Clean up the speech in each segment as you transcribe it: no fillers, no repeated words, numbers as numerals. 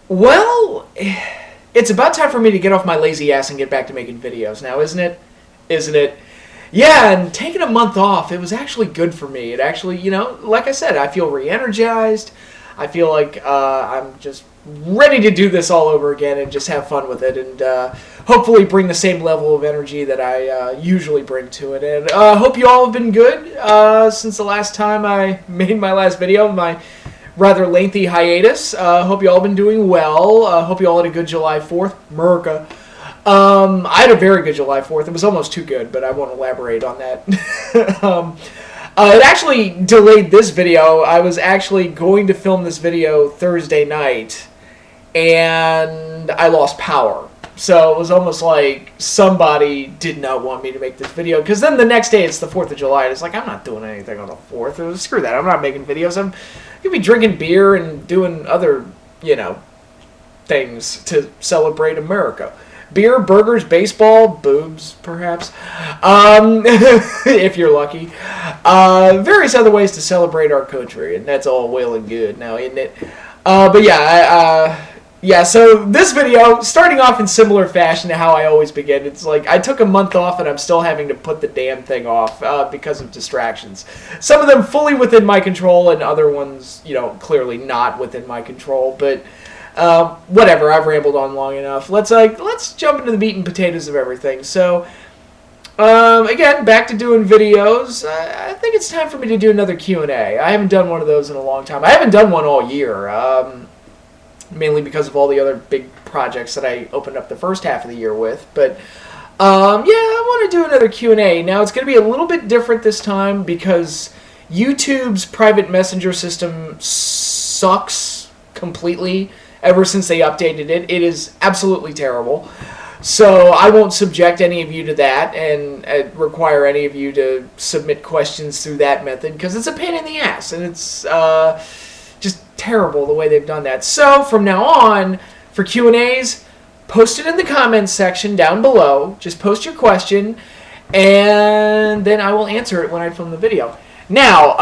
Well, it's about time for me to get off my lazy ass and get back to making videos now, isn't it? Isn't it? Yeah, and taking a month off, it was actually good for me. It actually, like I said, I feel re-energized. I feel like I'm just ready to do this all over again and just have fun with it, and hopefully bring the same level of energy that I usually bring to it. And hope you all have been good since the last time I made my last video, my rather lengthy hiatus. Hope you all have been doing well. Hope you all had a good July 4th. Merca. I had a very good July 4th. It was almost too good, but I won't elaborate on that. It actually delayed this video. I was actually going to film this video Thursday night, and I lost power. So it was almost like somebody did not want me to make this video, because then the next day it's the 4th of July, and it's like, I'm not doing anything on the 4th. Screw that. I'm not making videos. I'm going to be drinking beer and doing other, things to celebrate America. Beer, burgers, baseball, boobs, perhaps, if you're lucky. Various other ways to celebrate our country, and that's all well and good now, isn't it? But yeah, so this video, starting off in similar fashion to how I always begin. It's like I took a month off and I'm still having to put the damn thing off because of distractions. Some of them fully within my control, and other ones, clearly not within my control, but whatever, I've rambled on long enough. Let's jump into the meat and potatoes of everything. So, again, back to doing videos. I think it's time for me to do another Q&A. I haven't done one of those in a long time. I haven't done one all year, mainly because of all the other big projects that I opened up the first half of the year with. But, I want to do another Q&A. Now, it's going to be a little bit different this time because YouTube's private messenger system sucks completely. Ever since they updated it, it is absolutely terrible. So I won't subject any of you to that and require any of you to submit questions through that method, because it's a pain in the ass, and it's just terrible the way they've done that. So from now on, for Q&As, post it in the comments section down below. Just post your question, and then I will answer it when I film the video. Now,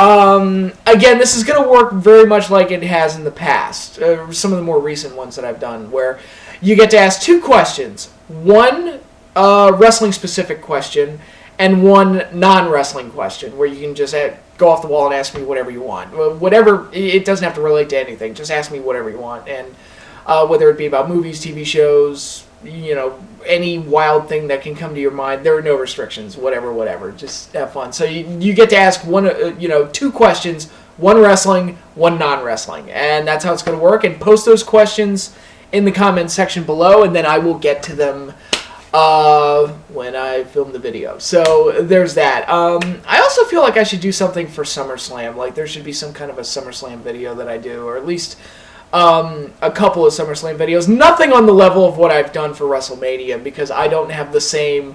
again, this is going to work very much like it has in the past. Some of the more recent ones that I've done, where you get to ask two questions. One wrestling-specific question, and one non-wrestling question, where you can just go off the wall and ask me whatever you want. Whatever, it doesn't have to relate to anything. Just ask me whatever you want. And whether it be about movies, TV shows, any wild thing that can come to your mind. There are no restrictions. Whatever. Just have fun. So you get to ask two questions, one wrestling, one non-wrestling, and that's how it's going to work. And post those questions in the comments section below, and then I will get to them when I film the video. So there's that. I also feel like I should do something for SummerSlam. Like there should be some kind of a SummerSlam video that I do, or at least a couple of SummerSlam videos. Nothing on the level of what I've done for WrestleMania, because I don't have the same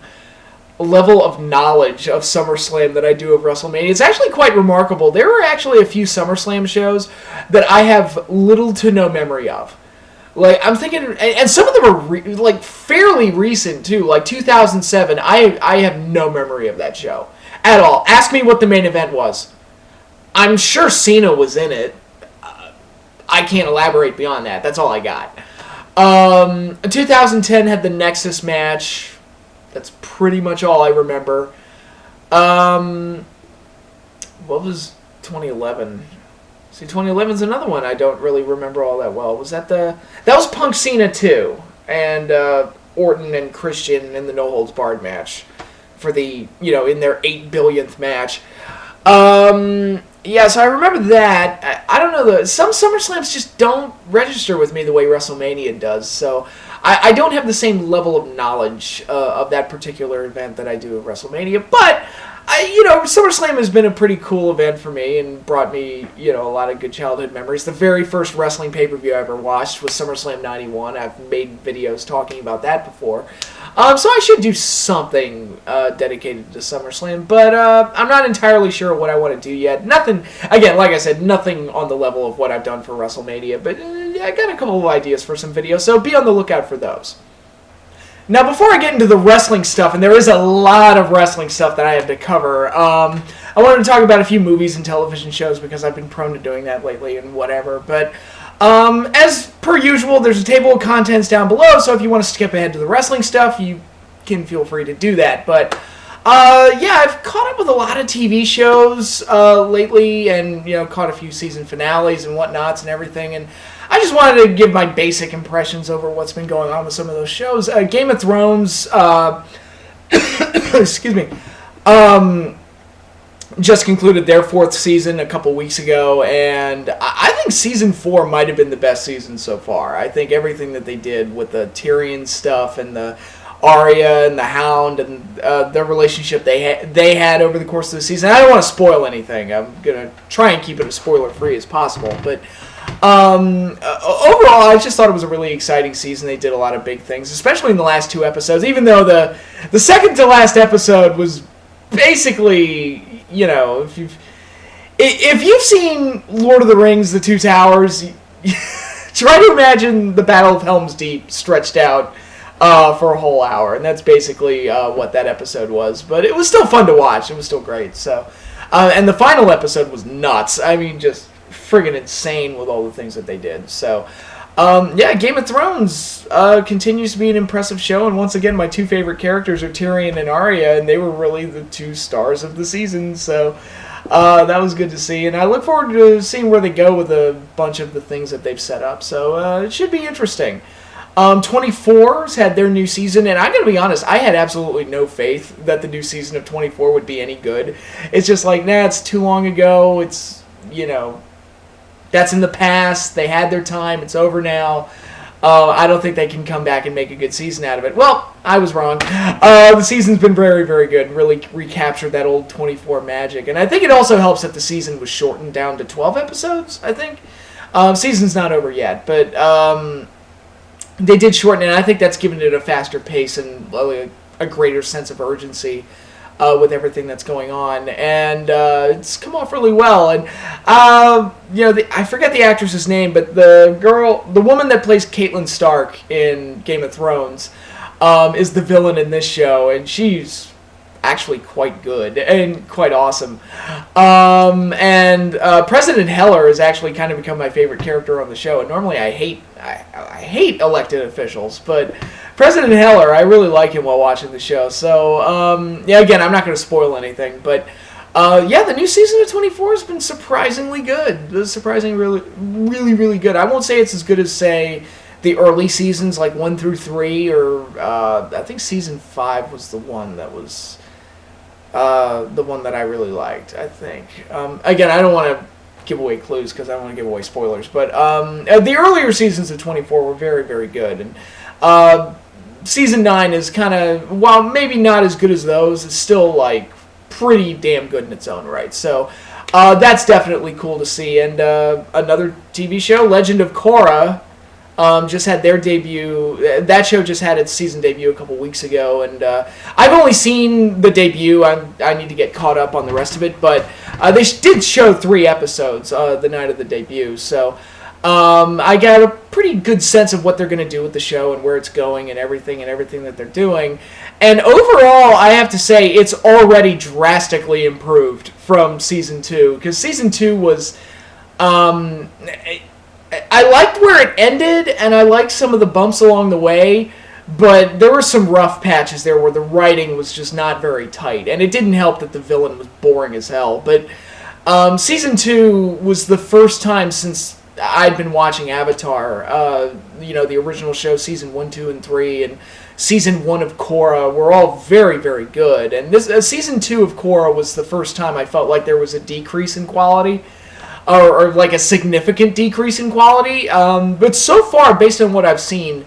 level of knowledge of SummerSlam that I do of WrestleMania. It's actually quite remarkable. There were actually a few SummerSlam shows that I have little to no memory of. Like, I'm thinking, and some of them are fairly recent too, like 2007. I have no memory of that show at all. Ask me what the main event was. I'm sure Cena was in it. I can't elaborate beyond that. That's all I got. 2010 had the Nexus match. That's pretty much all I remember. What was 2011? See, 2011's another one I don't really remember all that well. Was that was Punk Cena too, and Orton and Christian in the No Holds Barred match for the in their 8 billionth match. Yeah, so I remember that. I don't know, some SummerSlams just don't register with me the way WrestleMania does, so I don't have the same level of knowledge of that particular event that I do of WrestleMania, but SummerSlam has been a pretty cool event for me and brought me, a lot of good childhood memories. The very first wrestling pay-per-view I ever watched was SummerSlam 91. I've made videos talking about that before. So I should do something dedicated to SummerSlam, but I'm not entirely sure what I want to do yet. Nothing, again, like I said, nothing on the level of what I've done for WrestleMania, but I got a couple of ideas for some videos, so be on the lookout for those. Now, before I get into the wrestling stuff, and there is a lot of wrestling stuff that I have to cover, I wanted to talk about a few movies and television shows because I've been prone to doing that lately and whatever, but As per usual, there's a table of contents down below, so if you want to skip ahead to the wrestling stuff, you can feel free to do that. But yeah, I've caught up with a lot of TV shows lately, and caught a few season finales and whatnots and everything. And I just wanted to give my basic impressions over what's been going on with some of those shows. Game of Thrones, excuse me, just concluded their 4th season a couple weeks ago, and I think season 4 might have been the best season so far. I think everything that they did with the Tyrion stuff and the Arya and the Hound and their relationship they had over the course of the season. I don't want to spoil anything. I'm going to try and keep it as spoiler-free as possible. But overall, I just thought it was a really exciting season. They did a lot of big things, especially in the last 2 episodes, even though the second to last episode was basically, if you've seen Lord of the Rings, The Two Towers, try to imagine the Battle of Helm's Deep stretched out for a whole hour, and that's basically what that episode was. But it was still fun to watch. It was still great. So, and the final episode was nuts. I mean, just friggin' insane with all the things that they did. So, yeah, Game of Thrones continues to be an impressive show, and once again, my 2 favorite characters are Tyrion and Arya, and they were really the 2 stars of the season. So, that was good to see, and I look forward to seeing where they go with a bunch of the things that they've set up. So, it should be interesting. 24's had their new season, and I'm going to be honest, I had absolutely no faith that the new season of 24 would be any good. It's just like, nah, it's too long ago. It's, that's in the past. They had their time. It's over now. I don't think they can come back and make a good season out of it. Well, I was wrong. The season's been very, very good. Really recaptured that old 24 magic. And I think it also helps that the season was shortened down to 12 episodes, I think. Season's not over yet, but they did shorten it, and I think that's given it a faster pace and a greater sense of urgency with everything that's going on. And it's come off really well. And, I forget the actress's name, but the woman that plays Catelyn Stark in Game of Thrones is the villain in this show, and she's actually quite good and quite awesome. And President Heller has actually kind of become my favorite character on the show. And normally I hate elected officials, but President Heller, I really like him while watching the show. So yeah, again, I'm not going to spoil anything, but yeah, the new season of 24 has been surprisingly good. Surprisingly, really, really good. I won't say it's as good as, say, the early seasons like 1 through 3, or I think season 5 was the one that was the one that I really liked, I think. Again, I don't want to give away clues because I don't want to give away spoilers, but the earlier seasons of 24 were very, very good. And season 9 is kind of, while maybe not as good as those, it's still like pretty damn good in its own right. So that's definitely cool to see. And another TV show, Legend of Korra, just had their debut. That show just had its season debut a couple weeks ago, and I've only seen the debut. I need to get caught up on the rest of it, but they did show 3 episodes the night of the debut, so I got a pretty good sense of what they're going to do with the show and where it's going and everything that they're doing. And overall, I have to say, it's already drastically improved from season 2, because season 2 was... I liked where it ended, and I liked some of the bumps along the way, but there were some rough patches there where the writing was just not very tight, and it didn't help that the villain was boring as hell. But season 2 was the first time since I'd been watching Avatar, the original show, season 1, 2, and 3, and season 1 of Korra were all very, very good. And this season 2 of Korra was the first time I felt like there was a decrease in quality. Or like a significant decrease in quality. But so far, based on what I've seen,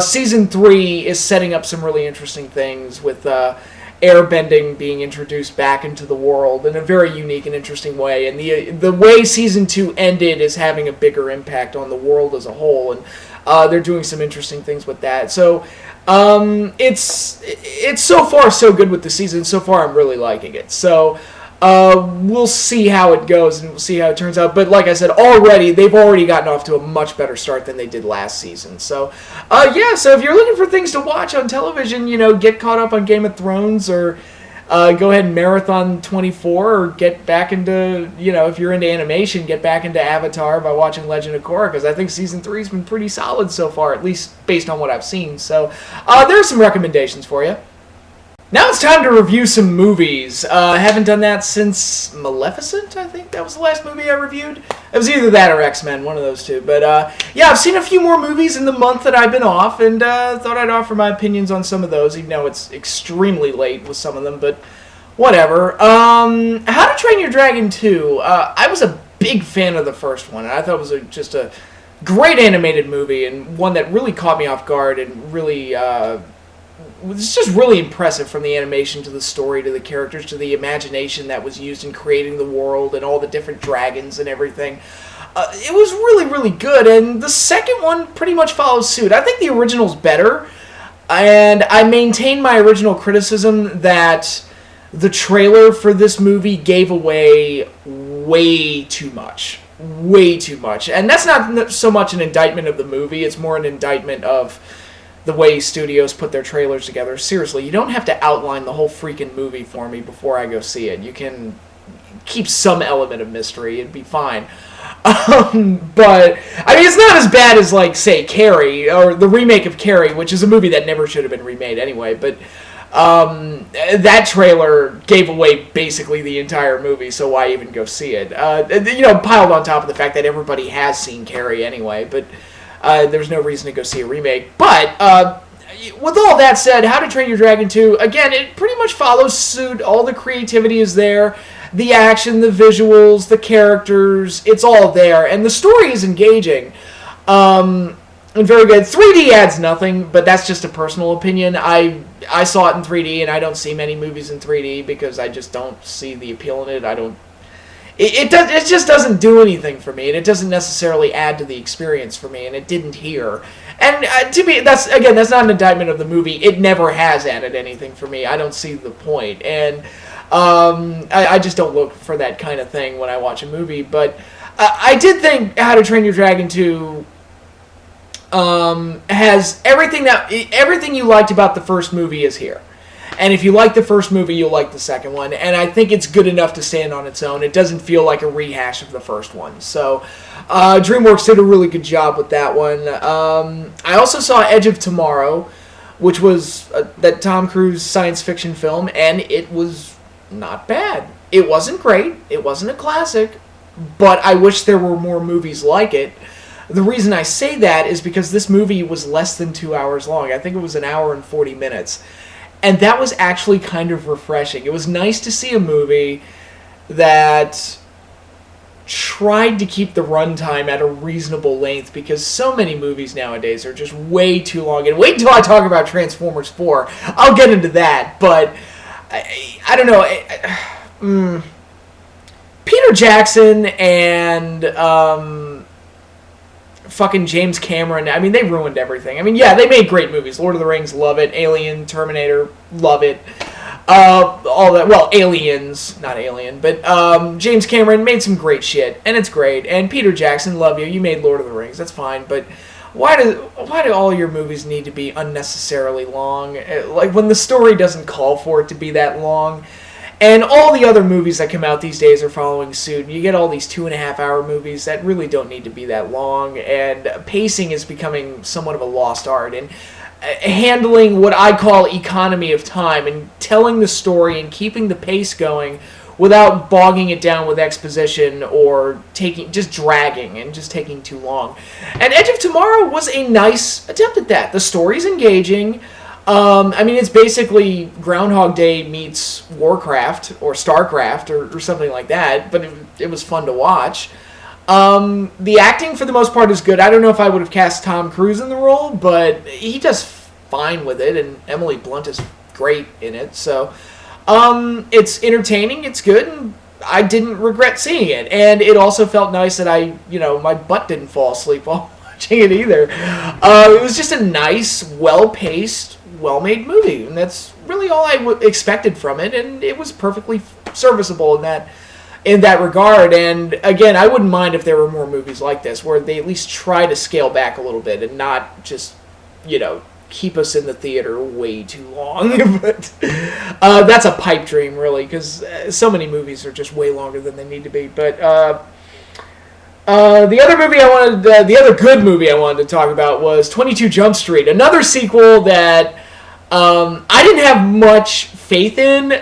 season 3 is setting up some really interesting things with airbending being introduced back into the world in a very unique and interesting way. And the way season 2 ended is having a bigger impact on the world as a whole. And they're doing some interesting things with that. So it's so far so good with the season. So far, I'm really liking it. So... we'll see how it goes, and we'll see how it turns out. But like I said, they've already gotten off to a much better start than they did last season. So, yeah, so if you're looking for things to watch on television, get caught up on Game of Thrones, or go ahead and marathon 24, or get back into, if you're into animation, get back into Avatar by watching Legend of Korra, because I think Season 3's been pretty solid so far, at least based on what I've seen. So there's some recommendations for you. Now it's time to review some movies. I haven't done that since Maleficent, I think. That was the last movie I reviewed. It was either that or X-Men, one of those two. But yeah, I've seen a few more movies in the month that I've been off, and thought I'd offer my opinions on some of those, even though it's extremely late with some of them, but whatever. How to Train Your Dragon 2. I was a big fan of the first one, and I thought it was just a great animated movie, and one that really caught me off guard and really... it's just really impressive, from the animation to the story to the characters to the imagination that was used in creating the world and all the different dragons and everything. It was really, really good, and the second one pretty much follows suit. I think the original's better, and I maintain my original criticism that the trailer for this movie gave away way too much. Way too much. And that's not so much an indictment of the movie, it's more an indictment of the way studios put their trailers together. Seriously, you don't have to outline the whole freaking movie for me before I go see it. You can keep some element of mystery, it'd be fine. But, I mean, it's not as bad as, like, say, Carrie, or the remake of Carrie, which is a movie that never should have been remade anyway, but that trailer gave away basically the entire movie, so why even go see it? Piled on top of the fact that everybody has seen Carrie anyway, but... there's no reason to go see a remake. But, with all that said, How to Train Your Dragon 2, again, it pretty much follows suit. All the creativity is there. The action, the visuals, the characters, it's all there. And the story is engaging. And very good. 3D adds nothing, but that's just a personal opinion. I saw it in 3D, and I don't see many movies in 3D because I just don't see the appeal in it. It just doesn't do anything for me, and it doesn't necessarily add to the experience for me, and it didn't here. And to me, that's not an indictment of the movie. It never has added anything for me. I don't see the point, and I just don't look for that kind of thing when I watch a movie. But I did think How to Train Your Dragon 2 has everything you liked about the first movie is here. And if you like the first movie, you'll like the second one. And I think it's good enough to stand on its own. It doesn't feel like a rehash of the first one. So, DreamWorks did a really good job with that one. I also saw Edge of Tomorrow, which was that Tom Cruise science fiction film, and it was not bad. It wasn't great. It wasn't a classic. But I wish there were more movies like it. The reason I say that is because this movie was less than 2 hours long. I think it was 1 hour and 40 minutes. And that was actually kind of refreshing. It was nice to see a movie that tried to keep the runtime at a reasonable length, because so many movies nowadays are just way too long. And wait until I talk about Transformers 4. I'll get into that, but I don't know. Peter Jackson and fucking James Cameron, I mean, they ruined everything. I mean, yeah, they made great movies. Lord of the Rings, love it. Alien, Terminator, love it. All that, well, Aliens, not Alien, but James Cameron made some great shit, and it's great. And Peter Jackson, love you. You made Lord of the Rings, that's fine, but why do all your movies need to be unnecessarily long? Like, when the story doesn't call for it to be that long. And all the other movies that come out these days are following suit. You get all these 2.5-hour movies that really don't need to be that long. And pacing is becoming somewhat of a lost art. And handling what I call economy of time and telling the story and keeping the pace going without bogging it down with exposition or just dragging and just taking too long. And Edge of Tomorrow was a nice attempt at that. The story's engaging. I mean, it's basically Groundhog Day meets Warcraft or StarCraft or something like that, but it was fun to watch. The acting, for the most part, is good. I don't know if I would have cast Tom Cruise in the role, but he does fine with it, and Emily Blunt is great in it. So, it's entertaining, it's good, and I didn't regret seeing it. And it also felt nice that my butt didn't fall asleep while watching it either. It was just a nice, well-paced, well-made movie, and that's really all I expected from it, and it was perfectly serviceable in that regard. And again, I wouldn't mind if there were more movies like this, where they at least try to scale back a little bit and not just, keep us in the theater way too long. But that's a pipe dream, really, because so many movies are just way longer than they need to be. But the other good movie I wanted to talk about was 22 Jump Street, another sequel that I didn't have much faith in.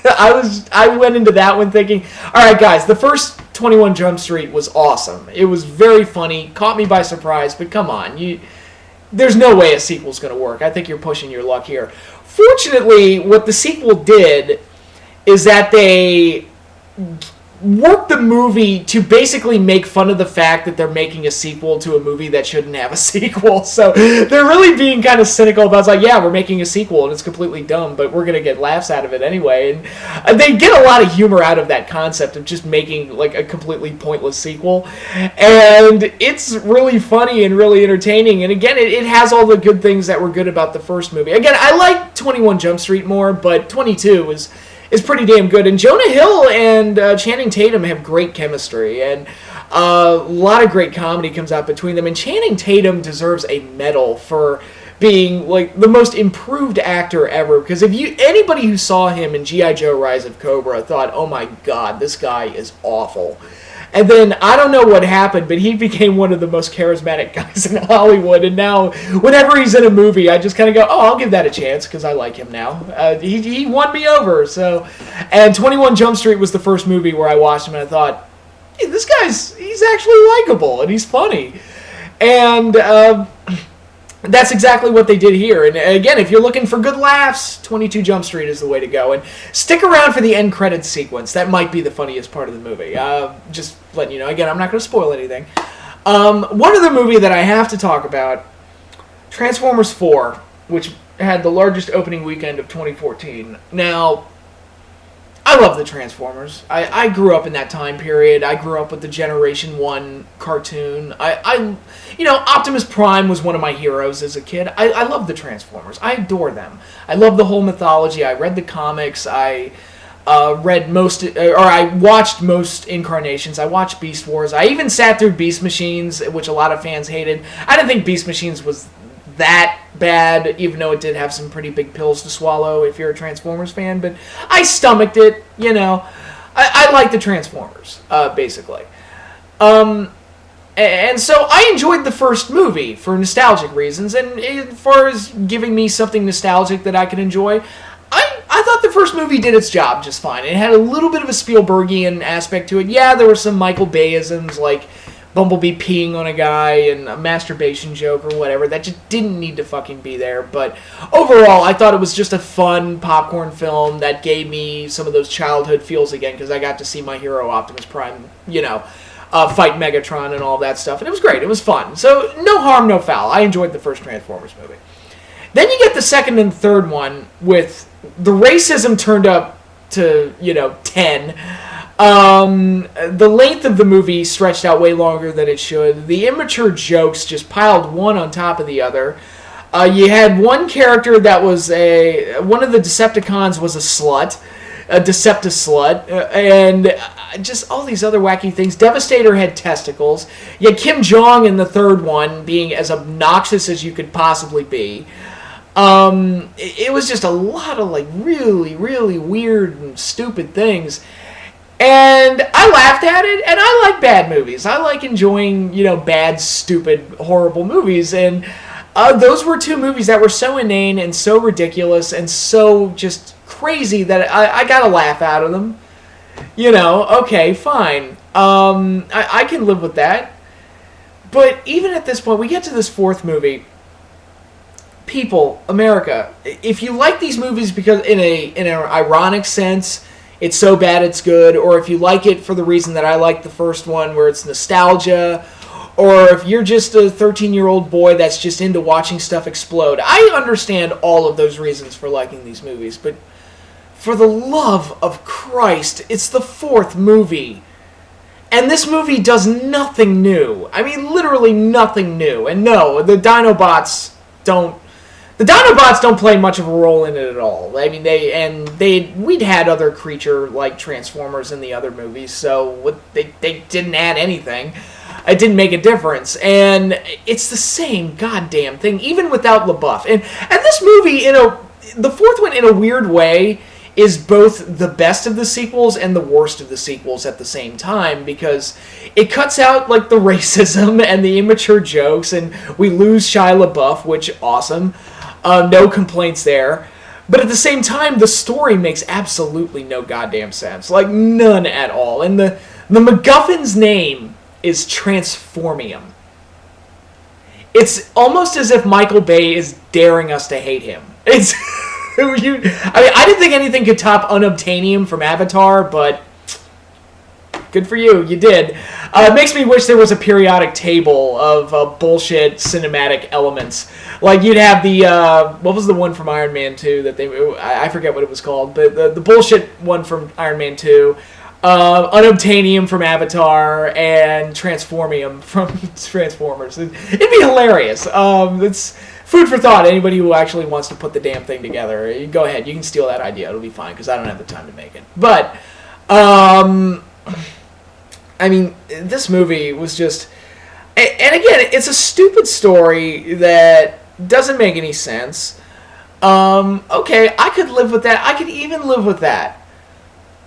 I went into that one thinking, all right, guys, the first 21 Jump Street was awesome. It was very funny, caught me by surprise, but come on, there's no way a sequel's going to work. I think you're pushing your luck here. Fortunately, what the sequel did is that they worked the movie to basically make fun of the fact that they're making a sequel to a movie that shouldn't have a sequel. So they're really being kind of cynical about, like, yeah, we're making a sequel and it's completely dumb, but we're going to get laughs out of it anyway. And they get a lot of humor out of that concept of just making like a completely pointless sequel. And it's really funny and really entertaining. And again, it has all the good things that were good about the first movie. Again, I like 21 Jump Street more, but 22 is pretty damn good. And Jonah Hill and Channing Tatum have great chemistry, and a lot of great comedy comes out between them. And Channing Tatum deserves a medal for being like the most improved actor ever, because anybody who saw him in G.I. Joe Rise of Cobra thought, oh my god, this guy is awful. And then, I don't know what happened, but he became one of the most charismatic guys in Hollywood. And now, whenever he's in a movie, I just kind of go, oh, I'll give that a chance, because I like him now. He won me over. So, and 21 Jump Street was the first movie where I watched him and I thought, hey, he's actually likable and he's funny. And that's exactly what they did here. And again, if you're looking for good laughs, 22 Jump Street is the way to go. And stick around for the end credits sequence. That might be the funniest part of the movie. Just letting you know. Again, I'm not going to spoil anything. One other movie that I have to talk about, Transformers 4, which had the largest opening weekend of 2014. Now, I love the Transformers. I grew up in that time period. I grew up with the Generation 1 cartoon. Optimus Prime was one of my heroes as a kid. I love the Transformers. I adore them. I love the whole mythology. I read the comics. I watched most incarnations. I watched Beast Wars. I even sat through Beast Machines, which a lot of fans hated. I didn't think Beast Machines was that bad, even though it did have some pretty big pills to swallow if you're a Transformers fan, but I stomached it, I like the Transformers, basically. And so I enjoyed the first movie for nostalgic reasons, and as far as giving me something nostalgic that I could enjoy, I thought the first movie did its job just fine. It had a little bit of a Spielbergian aspect to it. Yeah, there were some Michael Bay-isms, like Bumblebee peeing on a guy and a masturbation joke or whatever that just didn't need to fucking be there. But overall, I thought it was just a fun popcorn film that gave me some of those childhood feels again, because I got to see my hero Optimus Prime, fight Megatron and all that stuff. And it was great. It was fun. So no harm, no foul. I enjoyed the first Transformers movie. Then you get the second and third one with the racism turned up to, 10. The length of the movie stretched out way longer than it should. The immature jokes just piled one on top of the other. You had one character that was one of the Decepticons was a slut, a Decepti-slut, and just all these other wacky things. Devastator had testicles. You had Kim Jong in the third one being as obnoxious as you could possibly be. It was just a lot of really, really weird and stupid things. And I laughed at it, and I like bad movies. I like enjoying, bad, stupid, horrible movies. And those were two movies that were so inane and so ridiculous and so just crazy that I got a laugh out of them. Okay, fine. I can live with that. But even at this point, we get to this fourth movie. People, America, if you like these movies because in an ironic sense, it's so bad it's good, or if you like it for the reason that I like the first one, where it's nostalgia, or if you're just a 13-year-old boy that's just into watching stuff explode, I understand all of those reasons for liking these movies, but for the love of Christ, it's the fourth movie. And this movie does nothing new. I mean, literally nothing new. And no, the Dinobots don't play much of a role in it at all. I mean, we'd had other creature like Transformers in the other movies, so they didn't add anything. It didn't make a difference. And it's the same goddamn thing, even without LaBeouf. And this movie, the fourth one, in a weird way, is both the best of the sequels and the worst of the sequels at the same time, because it cuts out, like, the racism and the immature jokes, and we lose Shia LaBeouf, which, awesome. No complaints there. But at the same time, the story makes absolutely no goddamn sense. Like, none at all. And the MacGuffin's name is Transformium. It's almost as if Michael Bay is daring us to hate him. It's... I didn't think anything could top Unobtainium from Avatar, but good for you. You did. It makes me wish there was a periodic table of bullshit cinematic elements. Like, you'd have the... what was the one from Iron Man 2 that they... I forget what it was called, but the bullshit one from Iron Man 2, Unobtainium from Avatar, and Transformium from Transformers. It'd be hilarious. It's... food for thought. Anybody who actually wants to put the damn thing together, go ahead. You can steal that idea. It'll be fine, because I don't have the time to make it. But, I mean, this movie was just... And again, it's a stupid story that doesn't make any sense. Okay, I could live with that. I could even live with that.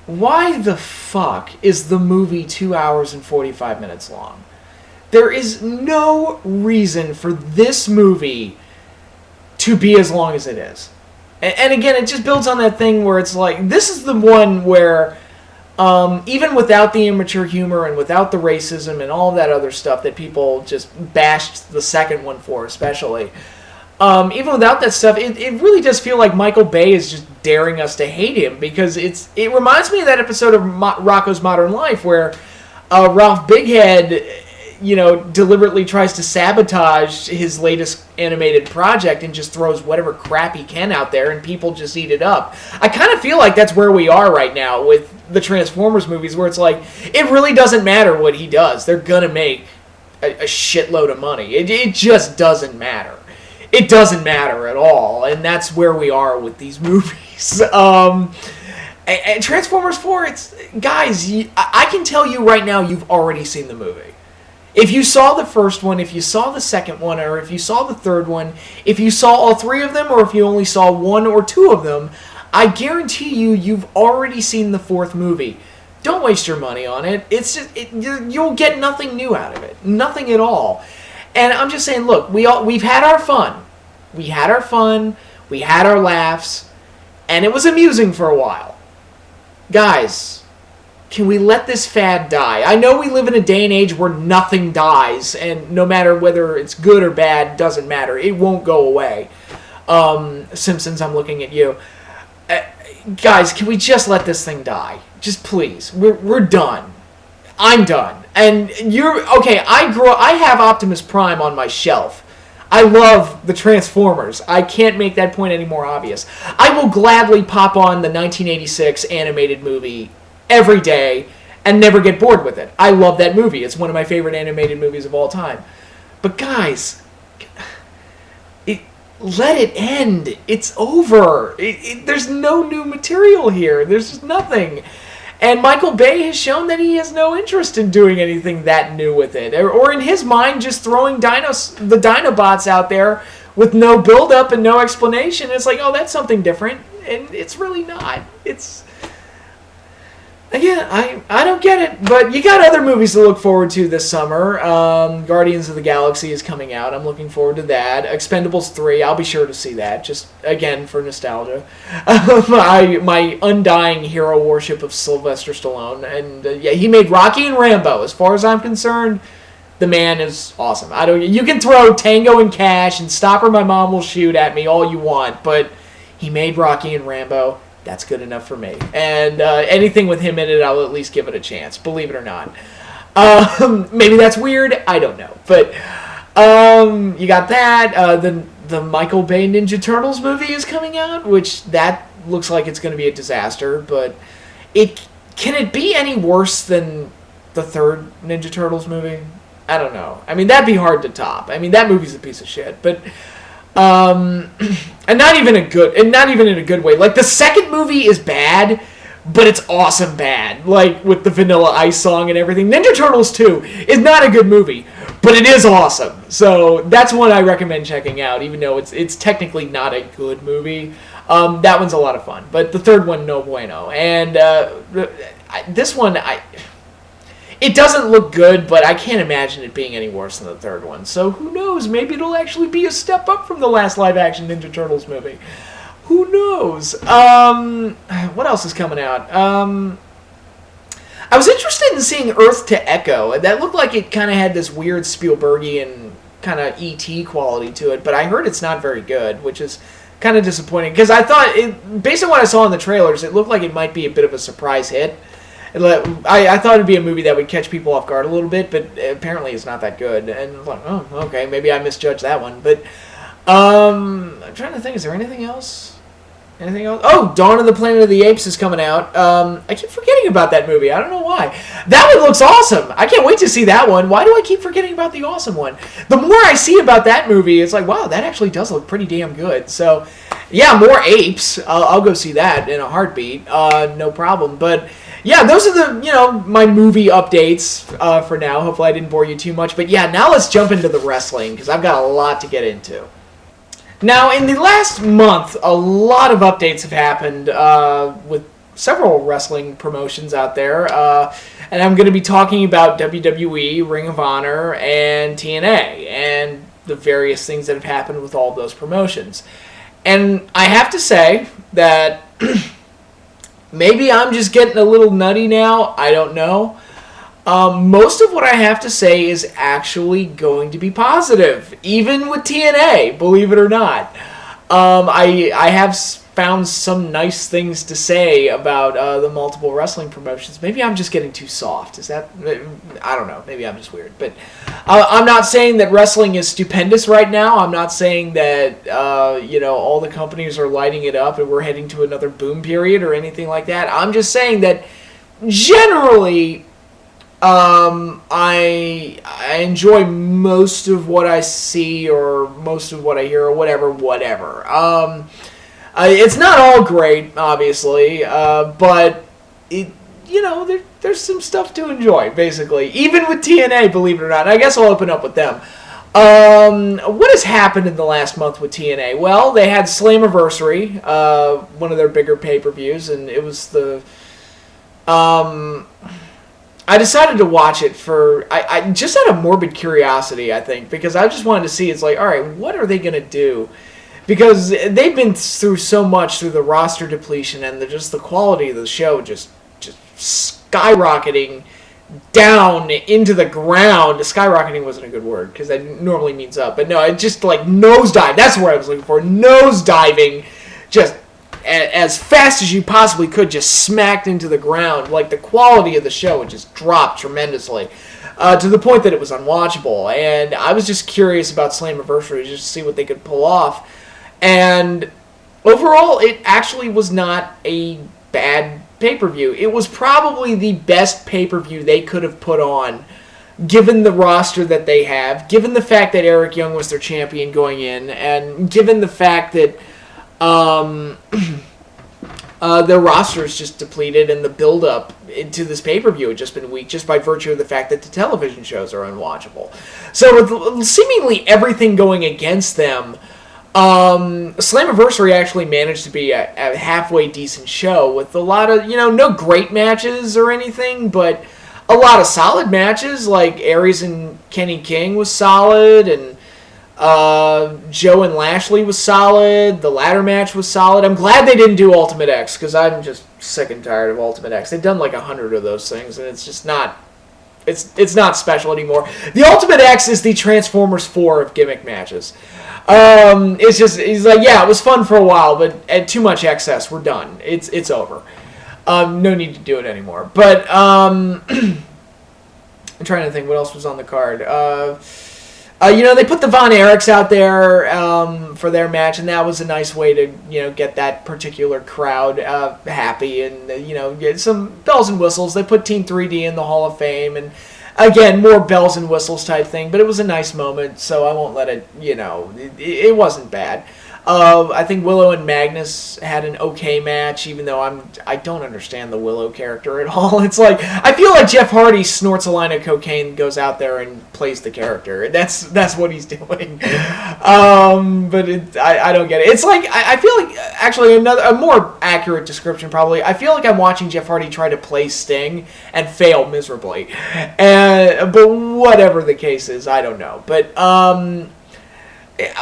Why the fuck is the movie 2 hours and 45 minutes long? There is no reason for this movie to be as long as it is. And again, it just builds on that thing where it's like, this is the one where, even without the immature humor and without the racism and all that other stuff that people just bashed the second one for, especially, even without that stuff, it really does feel like Michael Bay is just daring us to hate him, because it reminds me of that episode of Rocko's Modern Life where Ralph Bighead, deliberately tries to sabotage his latest animated project and just throws whatever crap he can out there, and people just eat it up. I kind of feel like that's where we are right now with the Transformers movies, where it's like, it really doesn't matter what he does. They're gonna make a shitload of money. It just doesn't matter. It doesn't matter at all, and that's where we are with these movies. And Transformers 4, guys, I can tell you right now, you've already seen the movie. If you saw the first one, if you saw the second one, or if you saw the third one, if you saw all three of them, or if you only saw one or two of them, I guarantee you've already seen the fourth movie. Don't waste your money on it. You'll get nothing new out of it. Nothing at all. And I'm just saying, look, we've had our fun. We had our fun. We had our laughs. And it was amusing for a while. Guys, can we let this fad die? I know we live in a day and age where nothing dies, and no matter whether it's good or bad, doesn't matter. It won't go away. Simpsons, I'm looking at you. Guys, can we just let this thing die? Just please. We're done. I'm done. And you're... Okay, I have Optimus Prime on my shelf. I love the Transformers. I can't make that point any more obvious. I will gladly pop on the 1986 animated movie every day and never get bored with it. I love that movie. It's one of my favorite animated movies of all time. But guys, let it end. It's over. There's no new material here. There's just nothing. And Michael Bay has shown that he has no interest in doing anything that new with it. Or in his mind, just throwing the Dinobots out there with no build-up and no explanation. It's like, oh, that's something different. And it's really not. Again, I don't get it, but you got other movies to look forward to this summer. Guardians of the Galaxy is coming out. I'm looking forward to that. Expendables 3, I'll be sure to see that, just, again, for nostalgia. My undying hero worship of Sylvester Stallone. And, yeah, he made Rocky and Rambo. As far as I'm concerned, the man is awesome. You can throw Tango and Cash and Stopper My Mom Will Shoot at me all you want, but he made Rocky and Rambo. That's good enough for me. And anything with him in it, I'll at least give it a chance, believe it or not. Maybe that's weird. I don't know. But you got that. The Michael Bay Ninja Turtles movie is coming out, which that looks like it's going to be a disaster. But can it be any worse than the third Ninja Turtles movie? I don't know. I mean, that'd be hard to top. I mean, that movie's a piece of shit. But... and not even in a good way. Like, the second movie is bad, but it's awesome bad, like with the Vanilla Ice song and everything. Ninja Turtles 2 is not a good movie, but it is awesome. So that's one I recommend checking out, even though it's technically not a good movie. That one's a lot of fun, but the third one, no bueno. And this one, it doesn't look good, but I can't imagine it being any worse than the third one. So who knows? Maybe it'll actually be a step up from the last live-action Ninja Turtles movie. Who knows? What else is coming out? I was interested in seeing Earth to Echo. That looked like it kind of had this weird Spielbergian kind of E.T. quality to it, but I heard it's not very good, which is kind of disappointing. Because I thought, based on what I saw in the trailers, it looked like it might be a bit of a surprise hit. I thought it'd be a movie that would catch people off guard a little bit, but apparently it's not that good. And I'm like, oh, okay, maybe I misjudged that one. But I'm trying to think, is there anything else? Anything else? Oh, Dawn of the Planet of the Apes is coming out. I keep forgetting about that movie. I don't know why. That one looks awesome. I can't wait to see that one. Why do I keep forgetting about the awesome one? The more I see about that movie, it's like, wow, that actually does look pretty damn good. So, yeah, more apes. I'll go see that in a heartbeat. No problem. But yeah, those are the, my movie updates for now. Hopefully I didn't bore you too much. But yeah, now let's jump into the wrestling, because I've got a lot to get into. Now, in the last month, a lot of updates have happened with several wrestling promotions out there. And I'm going to be talking about WWE, Ring of Honor, and TNA, and the various things that have happened with all of those promotions. And I have to say that maybe I'm just getting a little nutty now. I don't know. Most of what I have to say is actually going to be positive, even with TNA, believe it or not. I have found some nice things to say about the multiple wrestling promotions. Maybe I'm just getting too soft. Is that... I don't know. Maybe I'm just weird. But I'm not saying that wrestling is stupendous right now. I'm not saying that, all the companies are lighting it up and we're heading to another boom period or anything like that. I'm just saying that generally... I enjoy most of what I see or most of what I hear or whatever. It's not all great, obviously, but there's some stuff to enjoy, basically. Even with TNA, believe it or not. And I guess I'll open up with them. What has happened in the last month with TNA? Well, they had Slammiversary, one of their bigger pay-per-views, and it was the... I decided to watch it I just out of morbid curiosity, I think, because I just wanted to see, it's like, all right, what are they going to do? Because they've been through so much through the roster depletion and just the quality of the show just skyrocketing down into the ground. Skyrocketing wasn't a good word because that normally means up. But no, it just like nosedive. That's what I was looking for. Nosediving just as fast as you possibly could, just smacked into the ground. Like, the quality of the show had just dropped tremendously to the point that it was unwatchable. And I was just curious about Slammiversary just to see what they could pull off. And overall, it actually was not a bad pay-per-view. It was probably the best pay-per-view they could have put on, given the roster that they have, given the fact that Eric Young was their champion going in, and given the fact that their roster is just depleted, and the build-up into this pay-per-view had just been weak, just by virtue of the fact that the television shows are unwatchable. So with seemingly everything going against them, Slammiversary actually managed to be a halfway decent show with a lot of, no great matches or anything, but a lot of solid matches. Like Aries and Kenny King was solid, and Joe and Lashley was solid. The ladder match was solid. I'm glad they didn't do Ultimate X, because I'm just sick and tired of Ultimate X. They've done like 100 of those things, and it's just not... It's not special anymore. The Ultimate X is the Transformers 4 of gimmick matches. It's just... He's like, yeah, it was fun for a while, but at too much excess, we're done. It's over. No need to do it anymore. But, I'm trying to think what else was on the card. They put the Von Erichs out there for their match, and that was a nice way to, get that particular crowd happy and, get some bells and whistles. They put Team 3D in the Hall of Fame, and, again, more bells and whistles type thing, but it was a nice moment, so I won't let it, it wasn't bad. I think Willow and Magnus had an okay match, even though I don't understand the Willow character at all. It's like, I feel like Jeff Hardy snorts a line of cocaine, goes out there and plays the character. That's what he's doing. But I don't get it. It's like, I feel like, actually, a more accurate description probably, I feel like I'm watching Jeff Hardy try to play Sting and fail miserably. But whatever the case is, I don't know. But,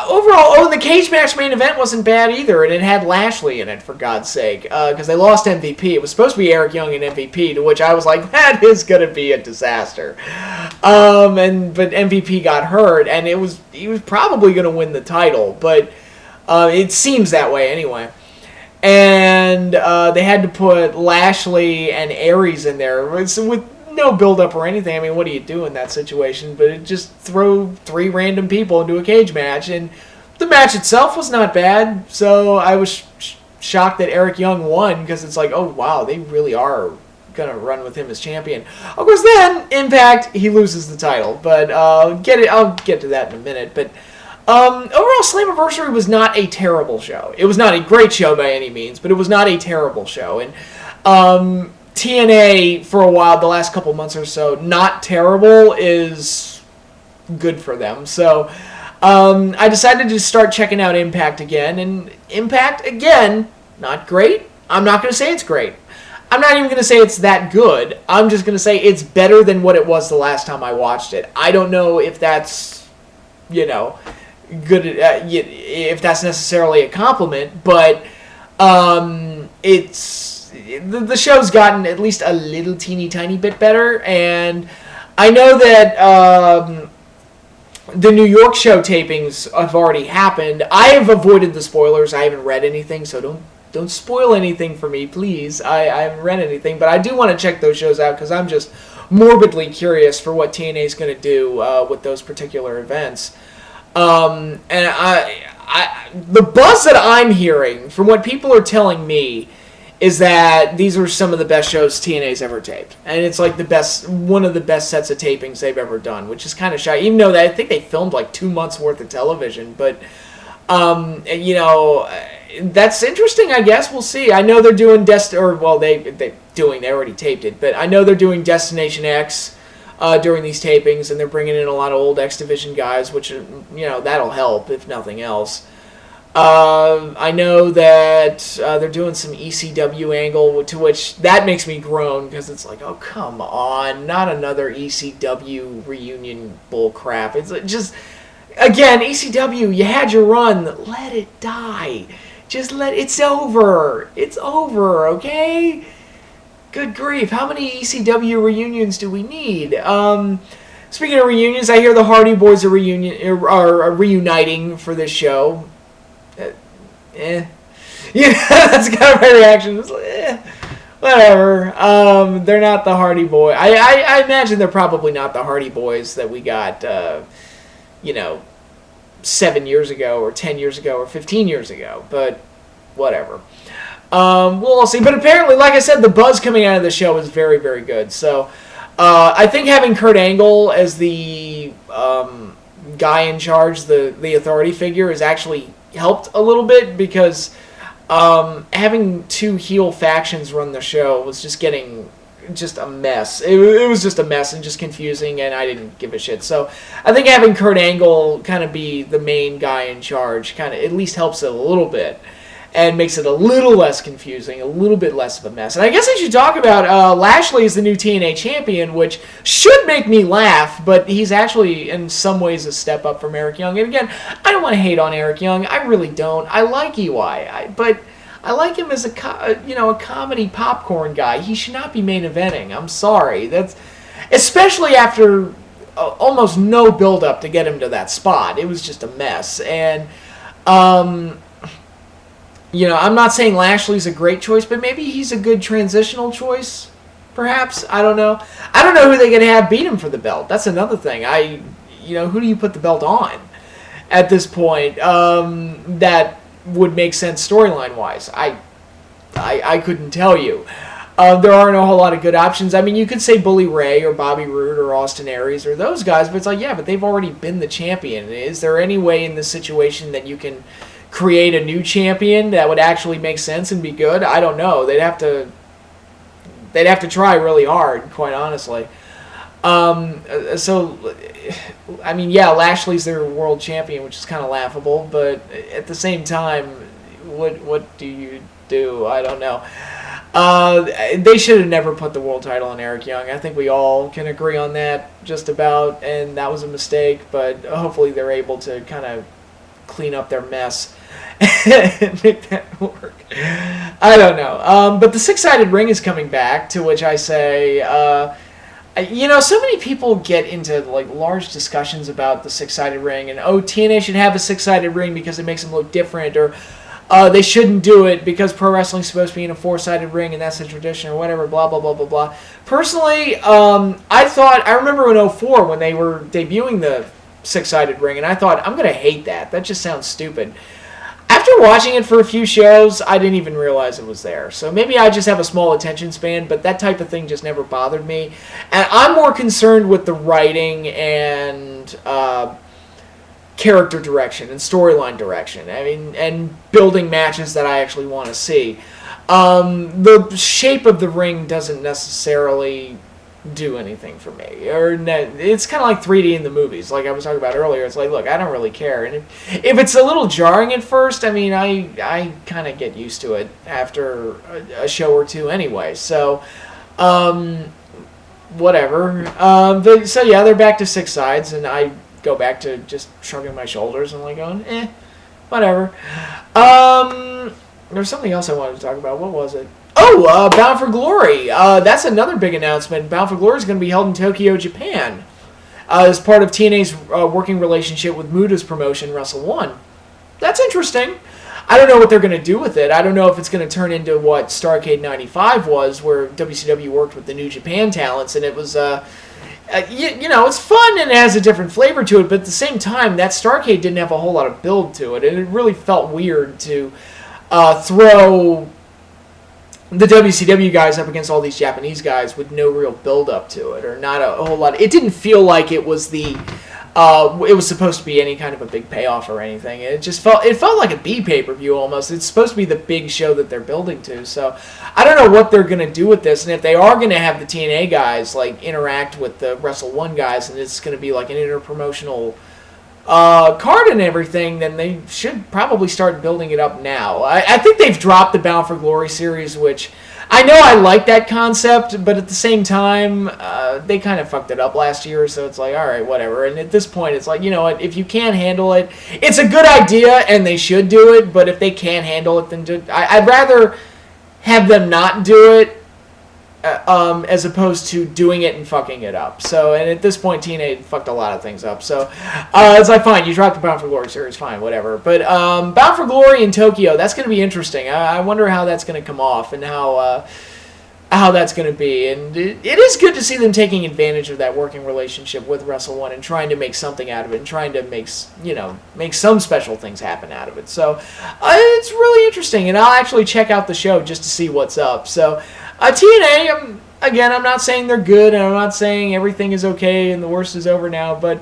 overall, the cage match main event wasn't bad either, and it had Lashley in it, for God's sake, because they lost MVP. It was supposed to be Eric Young and MVP, to which I was like, that is going to be a disaster. But MVP got hurt, and he was probably going to win the title, but it seems that way anyway. And they had to put Lashley and Aries in there with no build-up or anything. I mean, what do you do in that situation? But it just throw 3 random people into a cage match, and the match itself was not bad. So I was shocked that Eric Young won, because it's like, oh wow, they really are gonna run with him as champion. Of course, then Impact, he loses the title, but I'll get to that in a minute. But overall, Slammiversary was not a terrible show. It was not a great show by any means, but it was not a terrible show. And TNA, for a while, the last couple months or so, not terrible is good for them. So I decided to start checking out Impact again. And Impact, again, not great. I'm not going to say it's great. I'm not even going to say it's that good. I'm just going to say it's better than what it was the last time I watched it. I don't know if that's, good, if that's necessarily a compliment, but the show's gotten at least a little teeny tiny bit better, and I know that the New York show tapings have already happened. I have avoided the spoilers. I haven't read anything, so don't spoil anything for me, please. I haven't read anything, but I do want to check those shows out, because I'm just morbidly curious for what TNA is going to do with those particular events. And the buzz that I'm hearing from what people are telling me is that these are some of the best shows TNA's ever taped. And it's like one of the best sets of tapings they've ever done, which is kind of shy. Even though I think they filmed like 2 months worth of television. But, that's interesting, I guess. We'll see. I know they're doing they already taped it. But I know they're doing Destination X during these tapings, and they're bringing in a lot of old X Division guys, which, that'll help, if nothing else. I know that they're doing some ECW angle, to which that makes me groan, because it's like, oh, come on, not another ECW reunion bull crap. It's just, again, ECW, you had your run, let it die. It's over. It's over, okay? Good grief, how many ECW reunions do we need? Speaking of reunions, I hear the Hardy Boys are reuniting for this show. That's kind of my reaction. It's like, whatever. They're not the Hardy Boys. I imagine they're probably not the Hardy Boys that we got, 7 years ago, or 10 years ago, or 15 years ago. But whatever. We'll all see. But apparently, like I said, the buzz coming out of the show is very, very good. So I think having Kurt Angle as the guy in charge, the authority figure, is actually helped a little bit, because having 2 heel factions run the show was just getting a mess. It was just a mess and just confusing, and I didn't give a shit. So I think having Kurt Angle kind of be the main guy in charge kind of at least helps it a little bit, and makes it a little less confusing, a little bit less of a mess. And I guess I should talk about Lashley is the new TNA champion, which should make me laugh, but he's actually in some ways a step up from Eric Young. And again, I don't want to hate on Eric Young. I really don't. I like EY, but I like him as a comedy popcorn guy. He should not be main eventing. I'm sorry. That's especially after almost no build up to get him to that spot. It was just a mess. And I'm not saying Lashley's a great choice, but maybe he's a good transitional choice, perhaps. I don't know. I don't know who they could have beat him for the belt. That's another thing. Who do you put the belt on at this point that would make sense storyline-wise? I couldn't tell you. There aren't a whole lot of good options. I mean, you could say Bully Ray or Bobby Roode or Austin Aries or those guys, but it's like, yeah, but they've already been the champion. Is there any way in this situation that you can create a new champion that would actually make sense and be good. I don't know. They'd have to try really hard, quite honestly. So, I mean, yeah, Lashley's their world champion, which is kind of laughable, but at the same time, what do you do? I don't know. They should have never put the world title on Eric Young. I think we all can agree on that just about, and that was a mistake, but hopefully they're able to kind of clean up their mess and make that work. I don't know. But the six-sided ring is coming back, to which I say, so many people get into like large discussions about the six-sided ring, and TNA should have a six-sided ring because it makes them look different, or they shouldn't do it because pro wrestling's supposed to be in a four-sided ring and that's the tradition or whatever, blah, blah, blah, blah, blah. Personally, I remember in 2004 when they were debuting the six-sided ring, and I thought, I'm going to hate that. That just sounds stupid. After watching it for a few shows, I didn't even realize it was there. So maybe I just have a small attention span, but that type of thing just never bothered me. And I'm more concerned with the writing and character direction and storyline direction. I mean, and building matches that I actually want to see. The shape of the ring doesn't necessarily do anything for me. It's kind of like 3D in the movies, like I was talking about earlier. It's like, look, I don't really care. And if it's a little jarring at first, I mean, I kind of get used to it after a show or two anyway. So, whatever. So yeah, they're back to six sides, and I go back to just shrugging my shoulders and like going, whatever. There's something else I wanted to talk about. What was it? Oh, Bound for Glory. That's another big announcement. Bound for Glory is going to be held in Tokyo, Japan, as part of TNA's working relationship with Muda's promotion, Wrestle One. That's interesting. I don't know what they're going to do with it. I don't know if it's going to turn into what Starrcade 95 was, where WCW worked with the New Japan talents, and it was, it's fun and it has a different flavor to it, but at the same time, that Starrcade didn't have a whole lot of build to it, and it really felt weird to throw the WCW guys up against all these Japanese guys with no real build up to it, or not a whole lot. It didn't feel like it was it was supposed to be any kind of a big payoff or anything. It felt like a B pay-per-view almost. It's supposed to be the big show that they're building to. So I don't know what they're going to do with this, and if they are going to have the TNA guys like interact with the Wrestle One guys, and it's going to be like an interpromotional card and everything, then they should probably start building it up now. I think they've dropped the Bound for Glory series, which I know I like that concept, but at the same time, they kind of fucked it up last year, so it's like, all right, whatever. And at this point, it's like, you know what, if you can't handle it, it's a good idea, and they should do it, but if they can't handle it, then I'd rather have them not do it as opposed to doing it and fucking it up. So, and at this point, TNA fucked a lot of things up. So, it's like, fine, you dropped the Bound for Glory series, fine, whatever. But Bound for Glory in Tokyo, that's going to be interesting. I wonder how that's going to come off and how that's going to be. And it is good to see them taking advantage of that working relationship with Wrestle One and trying to make something out of it and trying to make some special things happen out of it. So, it's really interesting, and I'll actually check out the show just to see what's up. So, TNA, I'm not saying they're good, and I'm not saying everything is okay and the worst is over now, but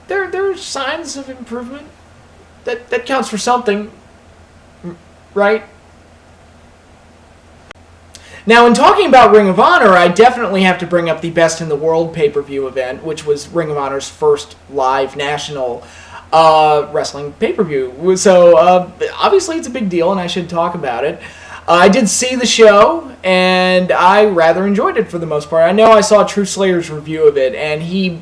there are signs of improvement. That counts for something, right? Now, in talking about Ring of Honor, I definitely have to bring up the Best in the World pay-per-view event, which was Ring of Honor's first live national wrestling pay-per-view. So, obviously, it's a big deal, and I should talk about it. I did see the show, and I rather enjoyed it for the most part. I know I saw Truth Slayer's review of it, and he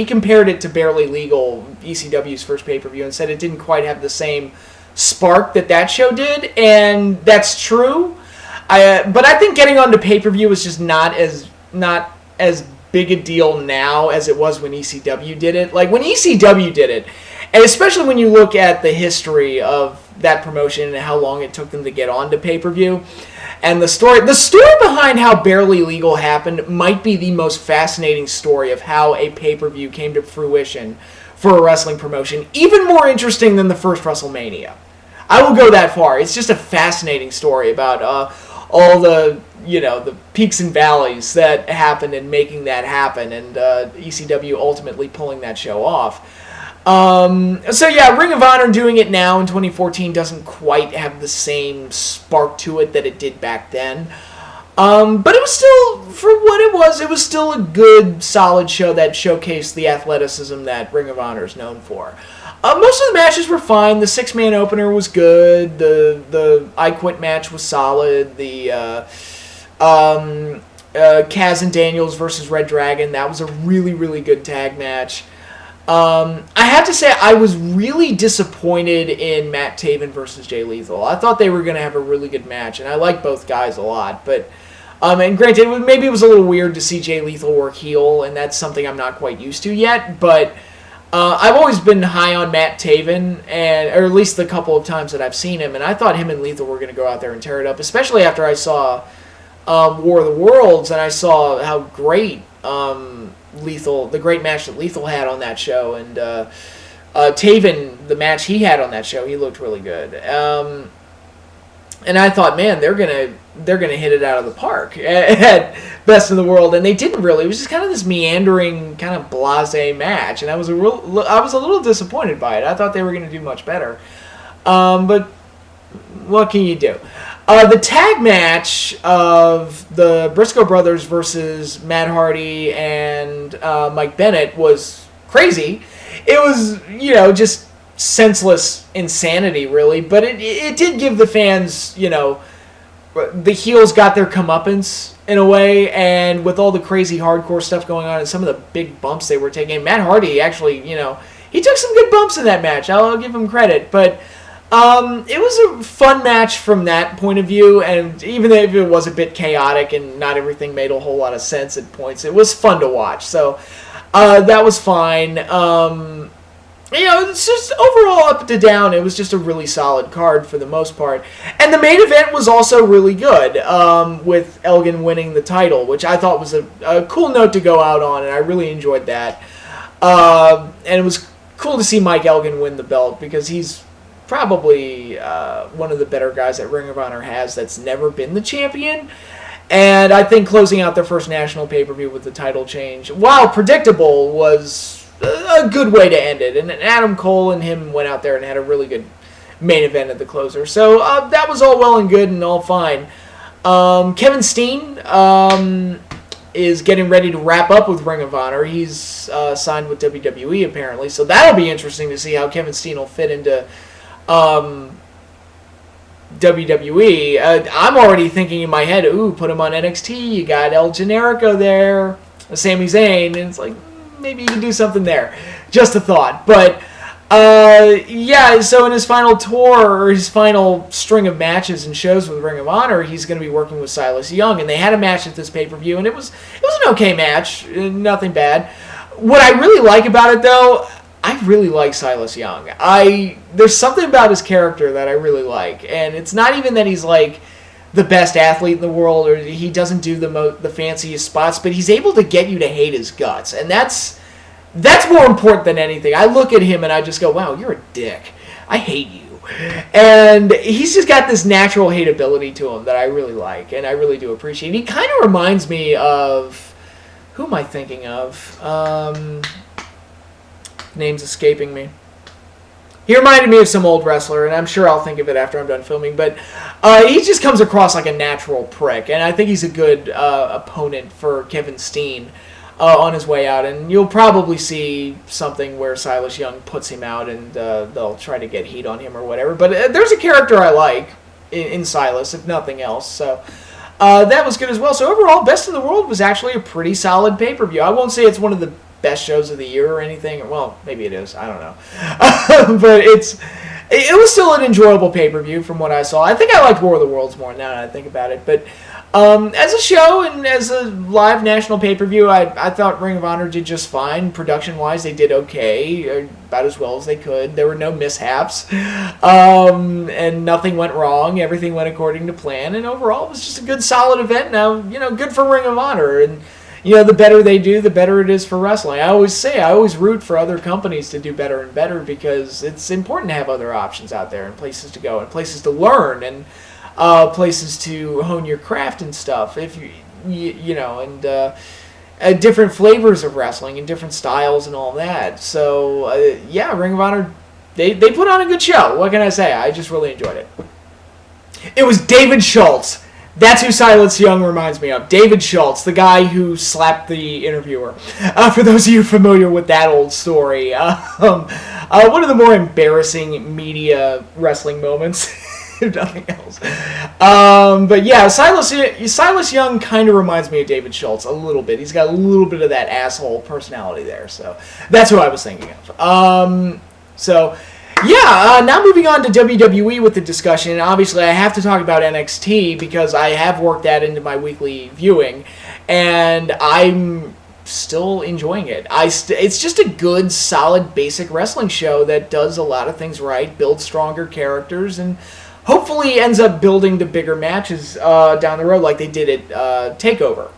compared it to Barely Legal, ECW's first pay-per-view, and said it didn't quite have the same spark that show did, and that's true. But I think getting onto pay-per-view is just not as big a deal now as it was when ECW did it. Like, when ECW did it, and especially when you look at the history of that promotion and how long it took them to get onto pay-per-view, and the story behind how Barely Legal happened might be the most fascinating story of how a pay-per-view came to fruition for a wrestling promotion, even more interesting than the first WrestleMania. I will go that far. It's just a fascinating story about all the peaks and valleys that happened in making that happen, and ECW ultimately pulling that show off. So yeah, Ring of Honor doing it now in 2014 doesn't quite have the same spark to it that it did back then. But it was still, for what it was still a good, solid show that showcased the athleticism that Ring of Honor is known for. Most of the matches were fine. The 6-man opener was good. The I Quit match was solid. The Kaz and Daniels versus Red Dragon, that was a really, really good tag match. I have to say, I was really disappointed in Matt Taven versus Jay Lethal. I thought they were going to have a really good match, and I like both guys a lot. But, and granted, maybe it was a little weird to see Jay Lethal work heel, and that's something I'm not quite used to yet. But I've always been high on Matt Taven, or at least the couple of times that I've seen him, and I thought him and Lethal were going to go out there and tear it up, especially after I saw War of the Worlds, and I saw how great the great match that Lethal had on that show, and Taven, the match he had on that show, he looked really good. And I thought, man, they're gonna hit it out of the park at Best in the World, and they didn't really. It was just kind of this meandering, kind of blasé match, and I was a little disappointed by it. I thought they were gonna do much better, but what can you do? The tag match of the Briscoe brothers versus Matt Hardy and Mike Bennett was crazy. It was, just senseless insanity, really. But it did give the fans, the heels got their comeuppance in a way. And with all the crazy hardcore stuff going on and some of the big bumps they were taking, Matt Hardy actually, he took some good bumps in that match. I'll give him credit. But it was a fun match from that point of view, and even if it was a bit chaotic and not everything made a whole lot of sense at points, it was fun to watch. So that was fine. It's just overall up to down, it was just a really solid card for the most part. And the main event was also really good, with Elgin winning the title, which I thought was a cool note to go out on, and I really enjoyed that. And it was cool to see Mike Elgin win the belt, because he's probably one of the better guys that Ring of Honor has that's never been the champion. And I think closing out their first national pay-per-view with the title change, while predictable, was a good way to end it. And Adam Cole and him went out there and had a really good main event at the closer. So that was all well and good and all fine. Kevin Steen is getting ready to wrap up with Ring of Honor. He's signed with WWE, apparently. So that'll be interesting to see how Kevin Steen will fit into WWE. I'm already thinking in my head, put him on NXT. You got El Generico there, Sami Zayn, and it's like, maybe you can do something there. Just a thought. But so in his final tour, or his final string of matches and shows with Ring of Honor, he's going to be working with Silas Young, and they had a match at this pay-per-view, and it was an okay match, nothing bad. What I really like about it, though, I really like Silas Young. There's something about his character that I really like, and it's not even that he's like the best athlete in the world, or he doesn't do the fanciest spots, but he's able to get you to hate his guts, and that's more important than anything. I look at him and I just go, wow, you're a dick. I hate you. And he's just got this natural hateability to him that I really like, and I really do appreciate. He kind of reminds me of, who am I thinking of? Name's escaping me. He reminded me of some old wrestler, and I'm sure I'll think of it after I'm done filming, but he just comes across like a natural prick, and I think he's a good opponent for Kevin Steen on his way out, and you'll probably see something where Silas Young puts him out, and they'll try to get heat on him or whatever, but there's a character I like in Silas, if nothing else, so that was good as well. So overall, Best in the World was actually a pretty solid pay-per-view. I won't say it's one of the best shows of the year or anything. Well, maybe it is. I don't know. But it was still an enjoyable pay-per-view from what I saw. I think I liked War of the Worlds more now that I think about it. But as a show and as a live national pay-per-view, I thought Ring of Honor did just fine. Production-wise, they did okay, about as well as they could. There were no mishaps, and nothing went wrong. Everything went according to plan, and overall, it was just a good, solid event. Now, good for Ring of Honor, and the better they do, the better it is for wrestling. I always root for other companies to do better and better, because it's important to have other options out there and places to go and places to learn and places to hone your craft and stuff. If different flavors of wrestling and different styles and all that. So, yeah, Ring of Honor, they put on a good show. What can I say? I just really enjoyed it. It was David Schultz. That's who Silas Young reminds me of. David Schultz, the guy who slapped the interviewer. For those of you familiar with that old story. One of the more embarrassing media wrestling moments, if nothing else. But yeah, Silas Young kind of reminds me of David Schultz a little bit. He's got a little bit of that asshole personality there. So that's who I was thinking of. Yeah, now moving on to WWE with the discussion. Obviously, I have to talk about NXT because I have worked that into my weekly viewing, and I'm still enjoying it. It's just a good, solid, basic wrestling show that does a lot of things right, builds stronger characters, and hopefully ends up building to bigger matches down the road like they did at TakeOver.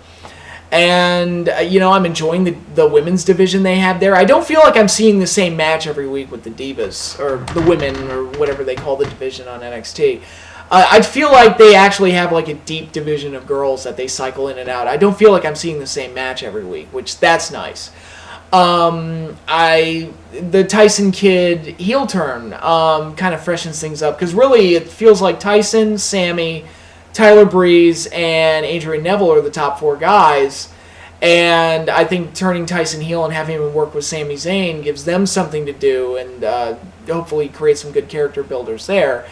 And, I'm enjoying the women's division they have there. I don't feel like I'm seeing the same match every week with the Divas, or the women, or whatever they call the division on NXT. I feel like they actually have like a deep division of girls that they cycle in and out. I don't feel like I'm seeing the same match every week, which that's nice. The Tyson kid heel turn kind of freshens things up, because really it feels like Tyson, Sammy, Tyler Breeze, and Adrian Neville are the top 4 guys, and I think turning Tyson heel and having him work with Sami Zayn gives them something to do, and hopefully create some good character builders there,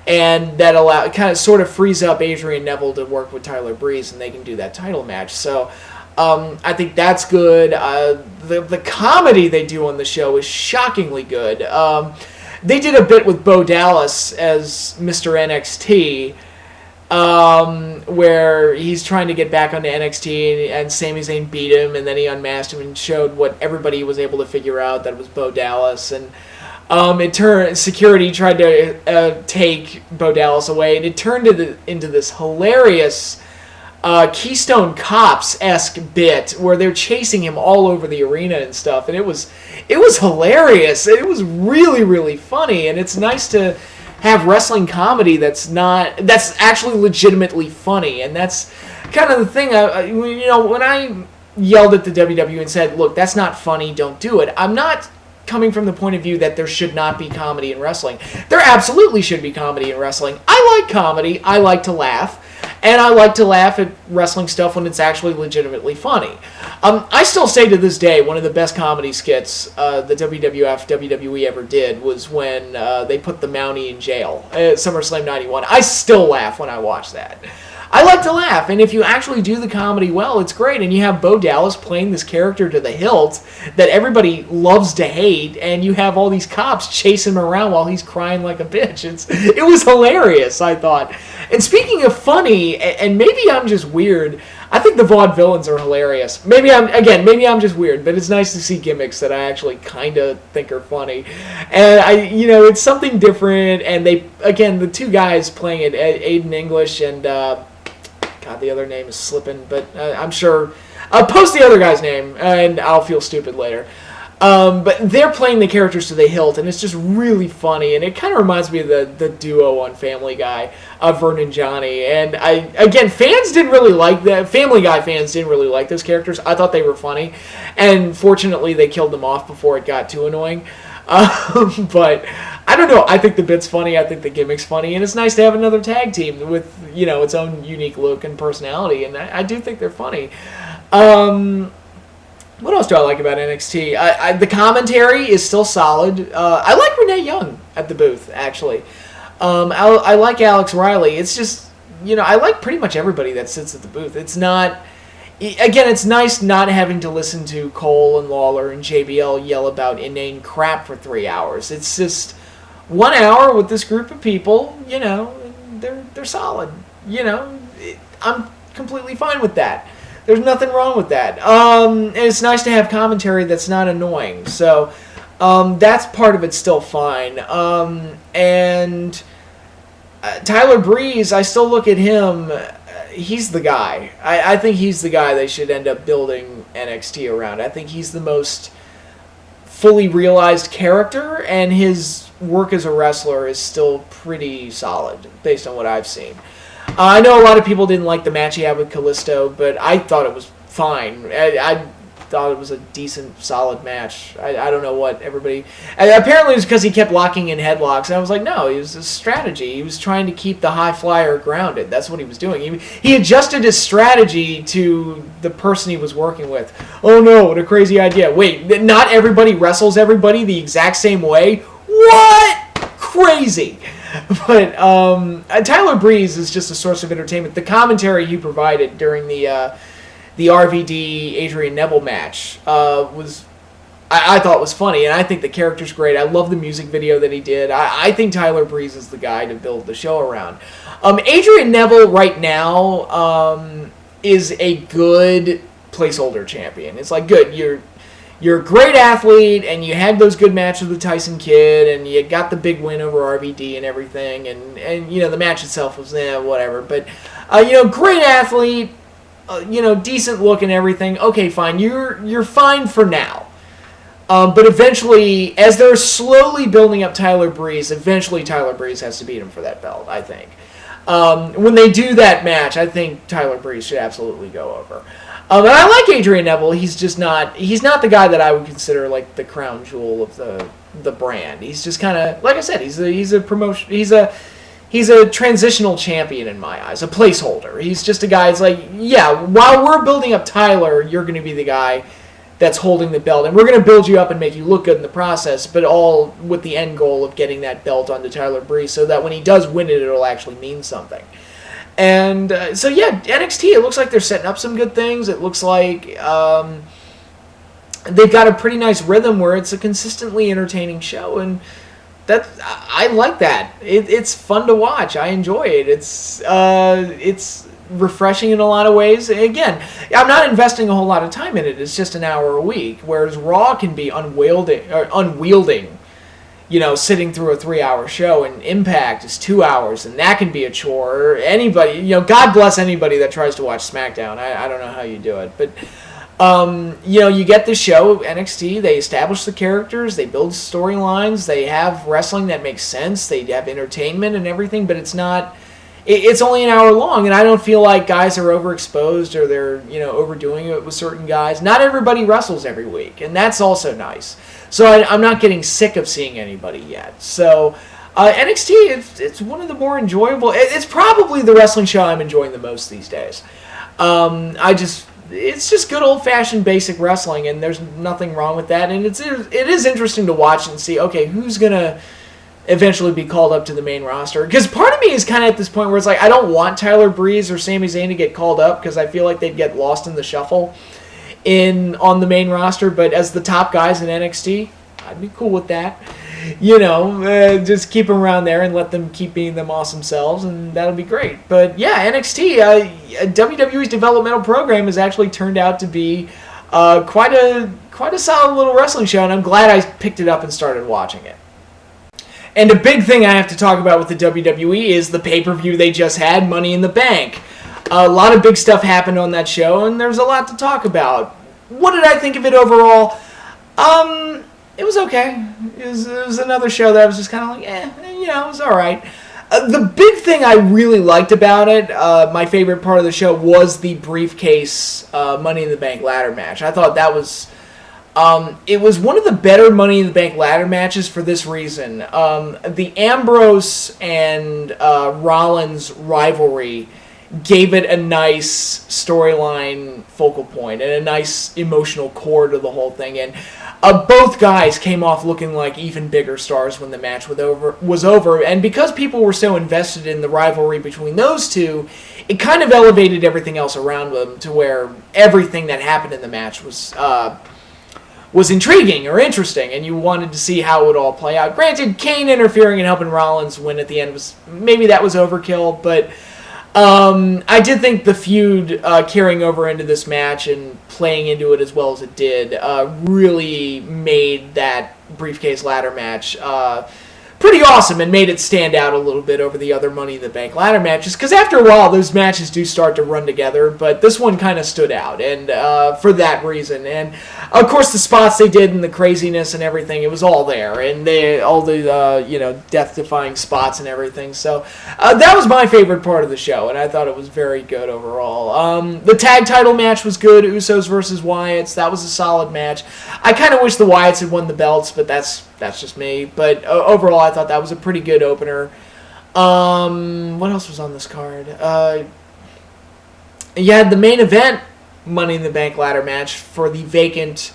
and that kind of sort of frees up Adrian Neville to work with Tyler Breeze, and they can do that title match. So I think that's good. The comedy they do on the show is shockingly good. They did a bit with Bo Dallas as Mr. NXT, where he's trying to get back onto NXT, and Sami Zayn beat him, and then he unmasked him and showed what everybody was able to figure out, that it was Bo Dallas, and security tried to take Bo Dallas away, and it turned into this hilarious Keystone Cops-esque bit where they're chasing him all over the arena and stuff, and it was hilarious. It was really, really funny, and it's nice to have wrestling comedy that's actually legitimately funny, and that's kind of the thing. When I yelled at the WWE and said, "Look, that's not funny, don't do it," I'm not coming from the point of view that there should not be comedy in wrestling. There absolutely should be comedy in wrestling. I like comedy. I like to laugh. And I like to laugh at wrestling stuff when it's actually legitimately funny. I still say to this day, one of the best comedy skits the WWE ever did was when they put the Mountie in jail at SummerSlam 91. I still laugh when I watch that. I like to laugh, and if you actually do the comedy well, it's great. And you have Bo Dallas playing this character to the hilt that everybody loves to hate, and you have all these cops chasing him around while he's crying like a bitch. It was hilarious, I thought. And speaking of funny, and maybe I'm just weird, I think the Vaudevillains are hilarious. Maybe I'm just weird, but it's nice to see gimmicks that I actually kind of think are funny. And it's something different. And the 2 guys playing it, Aiden English and God, the other name is slipping, but I'm sure I'll post the other guy's name, and I'll feel stupid later. But they're playing the characters to the hilt, and it's just really funny, and it kind of reminds me of the duo on Family Guy, Vern and Johnny. And fans didn't really like that. Family Guy fans didn't really like those characters. I thought they were funny, and fortunately they killed them off before it got too annoying. But I don't know. I think the bit's funny. I think the gimmick's funny, and it's nice to have another tag team with its own unique look and personality, and I do think they're funny. What else do I like about NXT? The commentary is still solid. I like Renee Young at the booth, actually. I like Alex Riley. It's just, I like pretty much everybody that sits at the booth. It's not... Again, it's nice not having to listen to Cole and Lawler and JBL yell about inane crap for 3 hours. It's just 1 hour with this group of people, they're solid. I'm completely fine with that. There's nothing wrong with that. And it's nice to have commentary that's not annoying. So that's part of it still fine. And Tyler Breeze, I still look at him... He's the guy. I think he's the guy they should end up building NXT around. I think he's the most fully realized character, and his work as a wrestler is still pretty solid, based on what I've seen. I know a lot of people didn't like the match he had with Kalisto, but I thought it was fine. I thought it was a decent, solid match. I don't know what everybody... Apparently it was because he kept locking in headlocks. And I was like, no, it was a strategy. He was trying to keep the high flyer grounded. That's what he was doing. He adjusted his strategy to the person he was working with. Oh no, what a crazy idea. Wait, not everybody wrestles everybody the exact same way? What? Crazy. But Tyler Breeze is just a source of entertainment. The commentary he provided during the RVD Adrian Neville match was, I thought was funny, and I think the character's great. I love the music video that he did. I think Tyler Breeze is the guy to build the show around. Adrian Neville right now is a good placeholder champion. It's like, good, you're a great athlete, and you had those good matches with Tyson Kidd, and you got the big win over RVD and everything, and you know, the match itself was whatever. But great athlete. Decent look and everything. Okay, fine. You're fine for now. But eventually, as they're slowly building up Tyler Breeze, eventually Tyler Breeze has to beat him for that belt, I think. When they do that match, I think Tyler Breeze should absolutely go over. And I like Adrian Neville. He's not the guy that I would consider like the crown jewel of the brand. He's just kind of, like I said, he's a transitional champion in my eyes, a placeholder. He's just a guy that's like, yeah, while we're building up Tyler, you're going to be the guy that's holding the belt. And we're going to build you up and make you look good in the process, but all with the end goal of getting that belt onto Tyler Breeze so that when he does win it, it'll actually mean something. And so, yeah, NXT, it looks like they're setting up some good things. It looks like they've got a pretty nice rhythm where it's a consistently entertaining show, and I like that. It's fun to watch. I enjoy it. It's refreshing in a lot of ways. Again, I'm not investing a whole lot of time in it. It's just an hour a week, whereas Raw can be unwielding. Sitting through a 3-hour show, and Impact is 2 hours, and that can be a chore. Anybody, God bless anybody that tries to watch SmackDown. I don't know how you do it, but. You get the show, NXT, they establish the characters, they build storylines, they have wrestling that makes sense, they have entertainment and everything, but it's only an hour long, and I don't feel like guys are overexposed or they're, overdoing it with certain guys. Not everybody wrestles every week, and that's also nice. So I'm not getting sick of seeing anybody yet. So NXT, it's one of the more enjoyable, it's probably the wrestling show I'm enjoying the most these days. It's just good old-fashioned basic wrestling, and there's nothing wrong with that. And it is interesting to watch and see, okay, who's going to eventually be called up to the main roster? Because part of me is kind of at this point where it's like, I don't want Tyler Breeze or Sami Zayn to get called up because I feel like they'd get lost in the shuffle on the main roster. But as the top guys in NXT, I'd be cool with that. Just keep them around there and let them keep being them awesome selves, and that'll be great. But yeah, NXT, WWE's developmental program has actually turned out to be quite a solid little wrestling show, and I'm glad I picked it up and started watching it. And a big thing I have to talk about with the WWE is the pay-per-view they just had, Money in the Bank. A lot of big stuff happened on that show, and there's a lot to talk about. What did I think of it overall? It was okay. It was another show that I was just kind of like, it was all right. The big thing I really liked about it, my favorite part of the show, was the briefcase Money in the Bank ladder match. I thought that was, it was one of the better Money in the Bank ladder matches for this reason. The Ambrose and Rollins rivalry gave it a nice storyline focal point and a nice emotional core to the whole thing. And both guys came off looking like even bigger stars when the match was over. And because people were so invested in the rivalry between those two, it kind of elevated everything else around them to where everything that happened in the match was intriguing or interesting, and you wanted to see how it would all play out. Granted, Kane interfering and helping Rollins win at the end was overkill, but I did think the feud carrying over into this match and playing into it as well as it did really made that briefcase ladder match pretty awesome and made it stand out a little bit over the other Money in the Bank ladder matches. Because after a while, those matches do start to run together, but this one kind of stood out, and for that reason. And of course, the spots they did and the craziness and everything, it was all there, and all the death-defying spots and everything. So that was my favorite part of the show, and I thought it was very good overall. The tag title match was good, Usos versus Wyatts. That was a solid match. I kind of wish the Wyatts had won the belts, but that's just me. But overall, I thought that was a pretty good opener. What else was on this card? You had the main event Money in the Bank ladder match for the vacant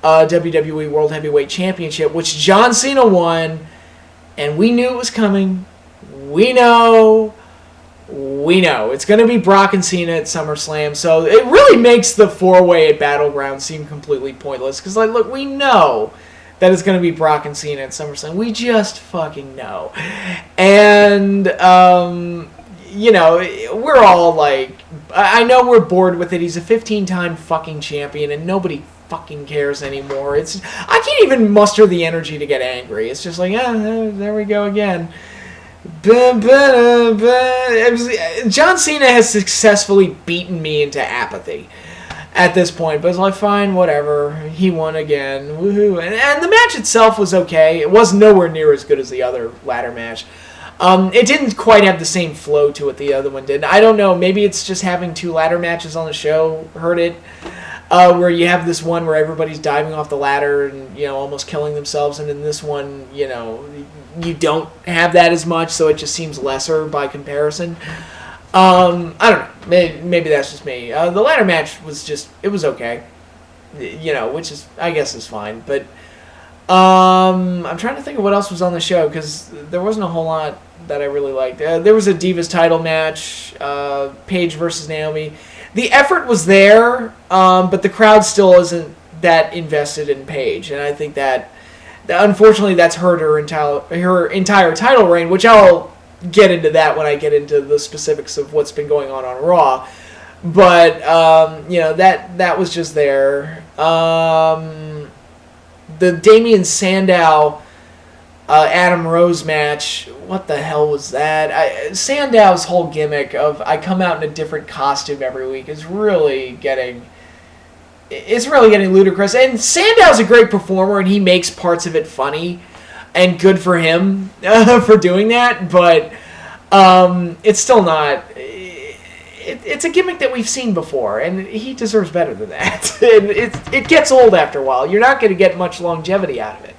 WWE World Heavyweight Championship, which John Cena won, and we knew it was coming. We know. It's going to be Brock and Cena at SummerSlam, so it really makes the four-way at Battleground seem completely pointless, because, like, look, we know that it's going to be Brock and Cena at SummerSlam. We just fucking know. And, we're all like, I know we're bored with it. He's a 15-time fucking champion, and nobody fucking cares anymore. I can't even muster the energy to get angry. It's just like, there we go again. John Cena has successfully beaten me into apathy at this point, but it's like, fine, whatever. He won again. Woohoo. And the match itself was okay. It was nowhere near as good as the other ladder match. It didn't quite have the same flow to it the other one did. I don't know. Maybe it's just having two ladder matches on the show hurt it. Where you have this one where everybody's diving off the ladder and, almost killing themselves. And in this one, you don't have that as much, so it just seems lesser by comparison. I don't know. Maybe that's just me. The ladder match was it was okay. Which is, I guess, is fine. But I'm trying to think of what else was on the show, because there wasn't a whole lot that I really liked. There was a Divas title match, Paige versus Naomi. The effort was there, but the crowd still isn't that invested in Paige, and I think that unfortunately that's hurt her entire title reign, which I'll get into that when I get into the specifics of what's been going on Raw. But that was just there. The Damian Sandow Adam Rose match, what the hell was that? Sandow's whole gimmick of I come out in a different costume every week is really getting ludicrous. And Sandow's a great performer, and he makes parts of it funny, and good for him for doing that. But it's still not. It's a gimmick that we've seen before, and he deserves better than that. And it gets old after a while. You're not going to get much longevity out of it.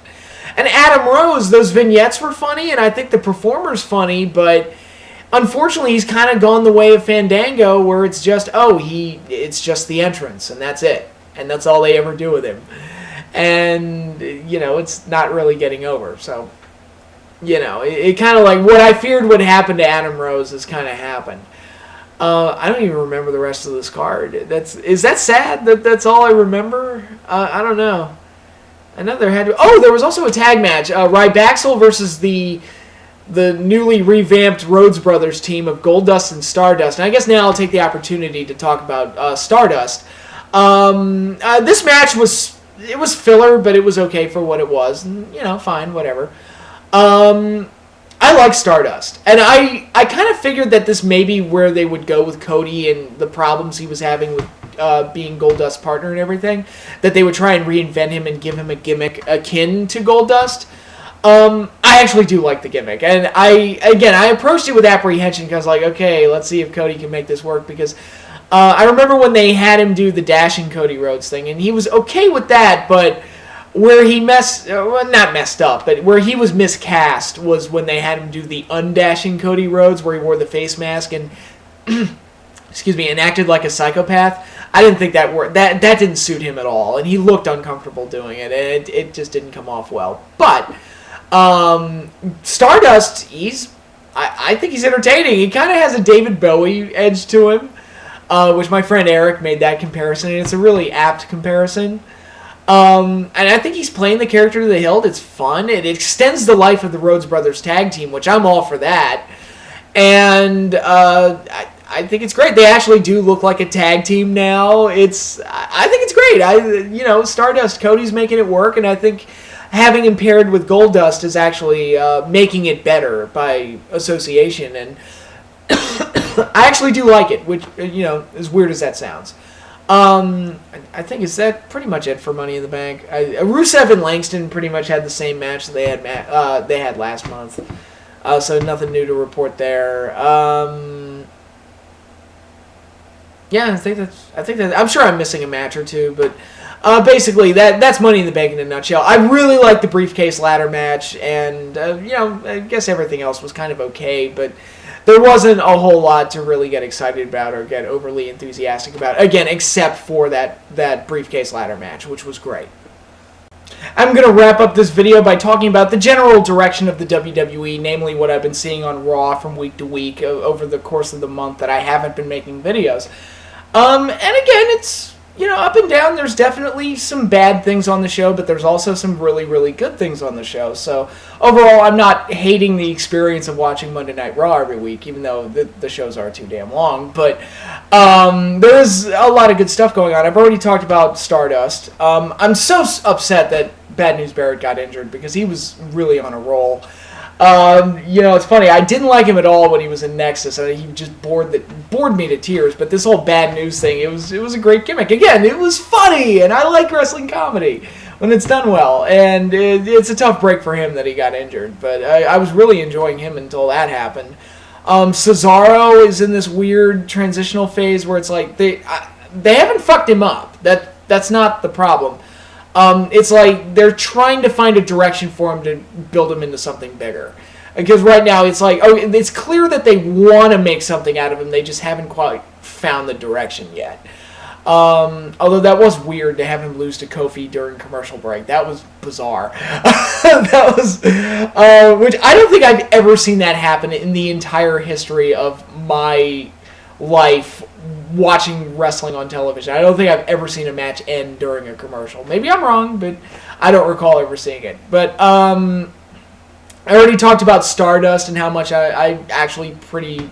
And Adam Rose, those vignettes were funny, and I think the performer's funny, but unfortunately he's kind of gone the way of Fandango, where it's just, it's just the entrance, and that's it. And that's all they ever do with him. And, it's not really getting over. So, it kind of like what I feared would happen to Adam Rose has kind of happened. I don't even remember the rest of this card. Is that sad that that's all I remember? I don't know. I know there was also a tag match. Rybaxel versus the newly revamped Rhodes Brothers team of Goldust and Stardust. And I guess now I'll take the opportunity to talk about Stardust. This match was filler, but it was okay for what it was. And, fine, whatever. I like Stardust. And I kind of figured that this may be where they would go with Cody and the problems he was having with being Goldust's partner and everything, that they would try and reinvent him and give him a gimmick akin to Goldust. I actually do like the gimmick, and I approached it with apprehension because okay, let's see if Cody can make this work, because I remember when they had him do the Dashing Cody Rhodes thing, and he was okay with that, but where he not messed up, but where he was miscast was when they had him do the Undashing Cody Rhodes, where he wore the face mask and and acted like a psychopath. I didn't think that worked. That didn't suit him at all, and he looked uncomfortable doing it, and it just didn't come off well. But Stardust, I think he's entertaining. He kind of has a David Bowie edge to him, which my friend Eric made that comparison, and it's a really apt comparison. And I think he's playing the character to the hilt. It's fun. It extends the life of the Rhodes Brothers tag team, which I'm all for that. And I think it's great. They actually do look like a tag team now. I think it's great. Stardust, Cody's making it work, and I think having him paired with Goldust is actually making it better by association, and I actually do like it, which, as weird as that sounds. I think is that pretty much it for Money in the Bank. Rusev and Langston pretty much had the same match that they had last month, so nothing new to report there. Yeah, I think that I'm sure I'm missing a match or two, but basically that's Money in the Bank in a nutshell. I really like the briefcase ladder match, and I guess everything else was kind of okay, but there wasn't a whole lot to really get excited about or get overly enthusiastic about, again, except for that briefcase ladder match, which was great. I'm going to wrap up this video by talking about the general direction of the WWE, namely what I've been seeing on Raw from week to week over the course of the month that I haven't been making videos. And again, it's, up and down. There's definitely some bad things on the show, but there's also some really, really good things on the show. So overall, I'm not hating the experience of watching Monday Night Raw every week, even though the shows are too damn long. But there's a lot of good stuff going on. I've already talked about Stardust. I'm so upset that Bad News Barrett got injured because he was really on a roll. It's funny. I didn't like him at all when he was in Nexus. He just bored me to tears. But this whole bad news thing, it was a great gimmick. Again, it was funny, and I like wrestling comedy when it's done well. And it's a tough break for him that he got injured. But I was really enjoying him until that happened. Cesaro is in this weird transitional phase where it's like they haven't fucked him up. That's not the problem. It's like they're trying to find a direction for him to build him into something bigger. Because right now it's like, it's clear that they want to make something out of him. They just haven't quite found the direction yet. Although that was weird to have him lose to Kofi during commercial break. That was bizarre. That was, which I don't think I've ever seen that happen in the entire history of my life watching wrestling on television. I don't think I've ever seen a match end during a commercial. Maybe I'm wrong, but I don't recall ever seeing it. But I already talked about Stardust and how much I actually pretty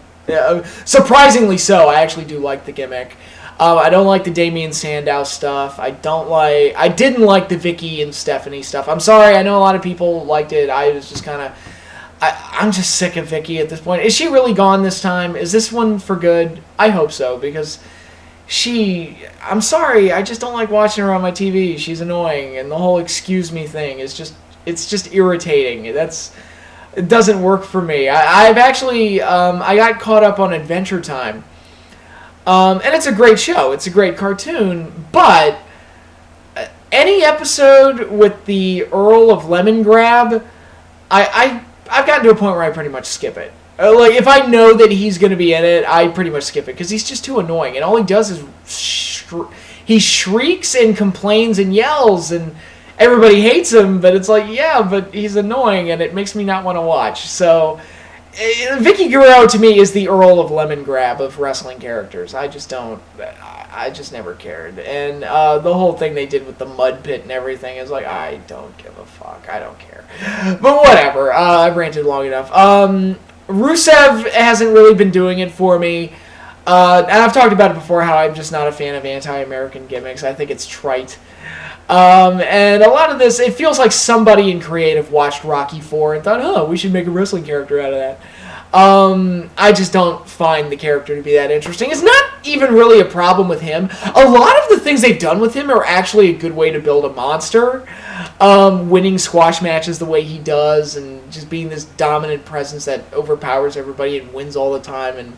surprisingly so. I actually do like the gimmick. I don't like the Damian Sandow stuff. I didn't like the Vicky and Stephanie stuff. I'm sorry. I know a lot of people liked it. I was just kind of. I'm just sick of Vicky at this point. Is she really gone this time? Is this one for good? I hope so, because I'm sorry, I just don't like watching her on my TV. She's annoying, and the whole excuse me thing is it's just irritating. It doesn't work for me. I've actually, I got caught up on Adventure Time. And it's a great show. It's a great cartoon, but any episode with the Earl of Lemon Grab, I've gotten to a point where I pretty much skip it. Like, if I know that he's going to be in it, I pretty much skip it, because he's just too annoying. And all he does is he shrieks and complains and yells, and everybody hates him, but it's like, yeah, but he's annoying, and it makes me not want to watch. So, Vicky Guerrero, to me, is the Earl of Lemon Grab of wrestling characters. I just never cared. And the whole thing they did with the mud pit and everything is like, I don't give a fuck. I don't care. But whatever. I've ranted long enough. Rusev hasn't really been doing it for me. And I've talked about it before, how I'm just not a fan of anti-American gimmicks. I think it's trite. And a lot of this, it feels like somebody in creative watched Rocky IV and thought, we should make a wrestling character out of that. I just don't find the character to be that interesting. It's not even really a problem with him. A lot of the things they've done with him are actually a good way to build a monster. Winning squash matches the way he does, and just being this dominant presence that overpowers everybody and wins all the time, and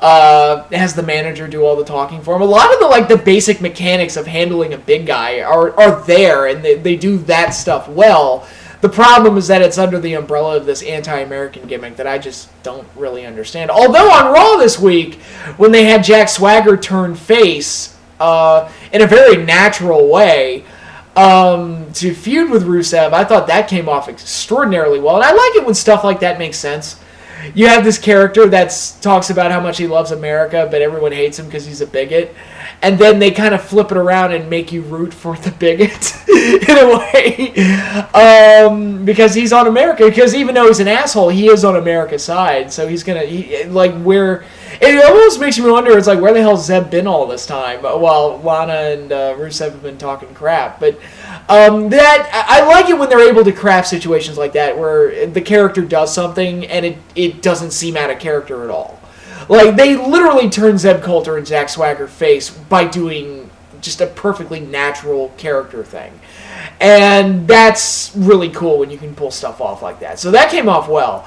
has the manager do all the talking for him. A lot of the basic mechanics of handling a big guy are there, and they do that stuff well. The problem is that it's under the umbrella of this anti-American gimmick that I just don't really understand. Although on Raw this week, when they had Jack Swagger turn face in a very natural way to feud with Rusev, I thought that came off extraordinarily well. And I like it when stuff like that makes sense. You have this character that talks about how much he loves America, but everyone hates him because he's a bigot. And then they kind of flip it around and make you root for the bigot in a way. Because he's on America. Because even though he's an asshole, he is on America's side. So he's going to, it almost makes me wonder, it's like, where the hell has Zeb been all this time? While Lana and Rusev have been talking crap. But That I like it when they're able to craft situations like that where the character does something and it doesn't seem out of character at all. Like, they literally turn Zeb Coulter and Jack Swagger face by doing just a perfectly natural character thing. And that's really cool when you can pull stuff off like that. So that came off well.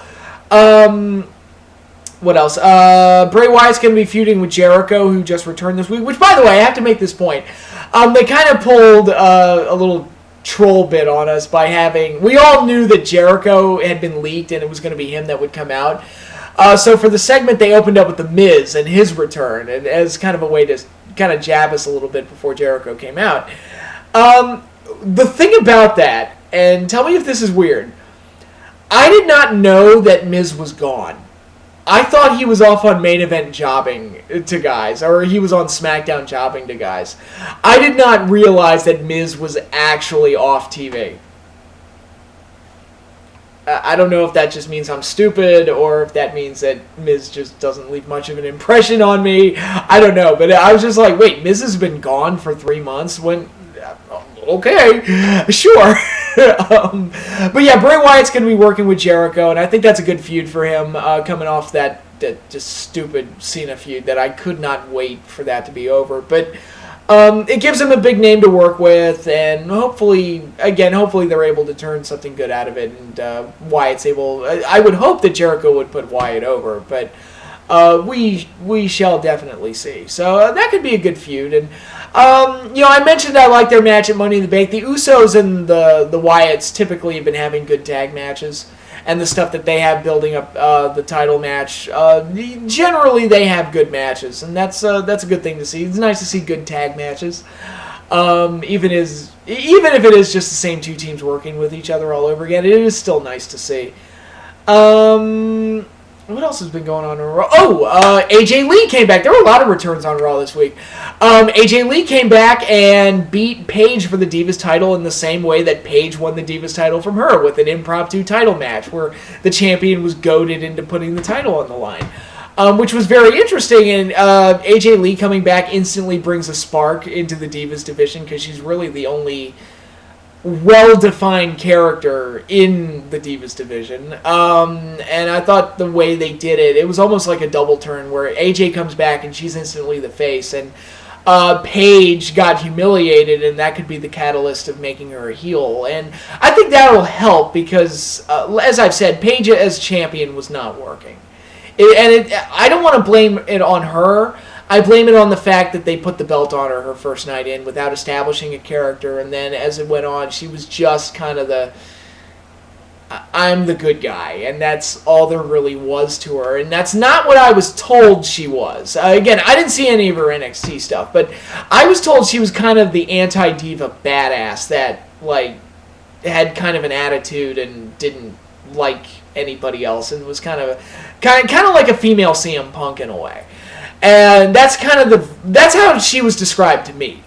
What else? Bray Wyatt's going to be feuding with Jericho, who just returned this week. Which, by the way, I have to make this point. They kind of pulled a little troll bit on us by having... We all knew that Jericho had been leaked and it was going to be him that would come out. So for the segment, they opened up with The Miz and his return, and as kind of a way to kind of jab us a little bit before Jericho came out. The thing about that, and tell me if this is weird, I did not know that Miz was gone. I thought he was off on main event jobbing to guys, or he was on SmackDown jobbing to guys. I did not realize that Miz was actually off TV. I don't know if that just means I'm stupid or if that means that Miz just doesn't leave much of an impression on me. I don't know, but I was just like, wait, Miz has been gone for 3 months? When? Okay, sure. But yeah, Bray Wyatt's going to be working with Jericho, and I think that's a good feud for him, coming off that just stupid Cena feud that I could not wait for that to be over. But it gives him a big name to work with, and hopefully they're able to turn something good out of it, and Wyatt's able... I would hope that Jericho would put Wyatt over, but we shall definitely see. So that could be a good feud, and I mentioned I like their match at Money in the Bank. The Usos and the Wyatts typically have been having good tag matches, and the stuff that they have building up the title match, generally they have good matches, and that's a good thing to see. It's nice to see good tag matches, even if it is just the same two teams working with each other all over again. It is still nice to see. What else has been going on in Raw? AJ Lee came back. There were a lot of returns on Raw this week. AJ Lee came back and beat Paige for the Divas title in the same way that Paige won the Divas title from her, with an impromptu title match where the champion was goaded into putting the title on the line, which was very interesting. And AJ Lee coming back instantly brings a spark into the Divas division because she's really the only well-defined character in the Divas division. And I thought the way they did it, it was almost like a double turn where AJ comes back and she's instantly the face, and Paige got humiliated, and that could be the catalyst of making her a heel. And I think that'll help because, as I've said, Paige as champion was not working. I don't want to blame it on her. I blame it on the fact that they put the belt on her first night in without establishing a character, and then as it went on, she was just kind of I'm the good guy, and that's all there really was to her, and that's not what I was told she was. Again, I didn't see any of her NXT stuff, but I was told she was kind of the anti-diva badass that, had kind of an attitude and didn't like anybody else, and was kind of like a female CM Punk in a way. And that's how she was described to me.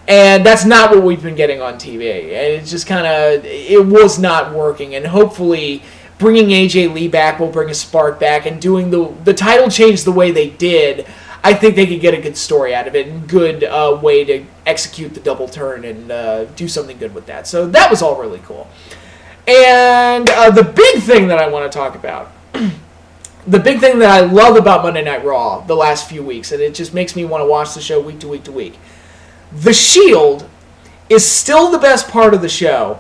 And that's not what we've been getting on TV. And it's just it was not working. And hopefully bringing AJ Lee back will bring a spark back. And doing the title change the way they did, I think they could get a good story out of it. And good way to execute the double turn and do something good with that. So that was all really cool. And the big thing that I want to talk about... The big thing that I love about Monday Night Raw the last few weeks, and it just makes me want to watch the show week to week to week, The Shield is still the best part of the show,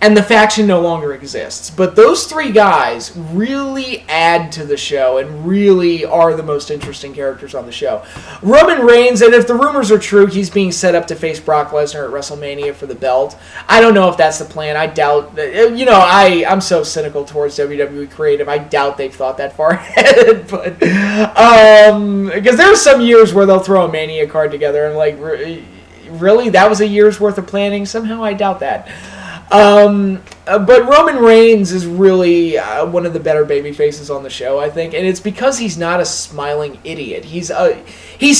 and the faction no longer exists. But those three guys really add to the show and really are the most interesting characters on the show. Roman Reigns, and if the rumors are true, he's being set up to face Brock Lesnar at WrestleMania for the belt. I don't know if that's the plan. I doubt... I'm so cynical towards WWE Creative. I doubt they've thought that far ahead. But because there are some years where they'll throw a Mania card together and really? That was a year's worth of planning? Somehow I doubt that. But Roman Reigns is really one of the better baby faces on the show, I think, and it's because he's not a smiling idiot. He's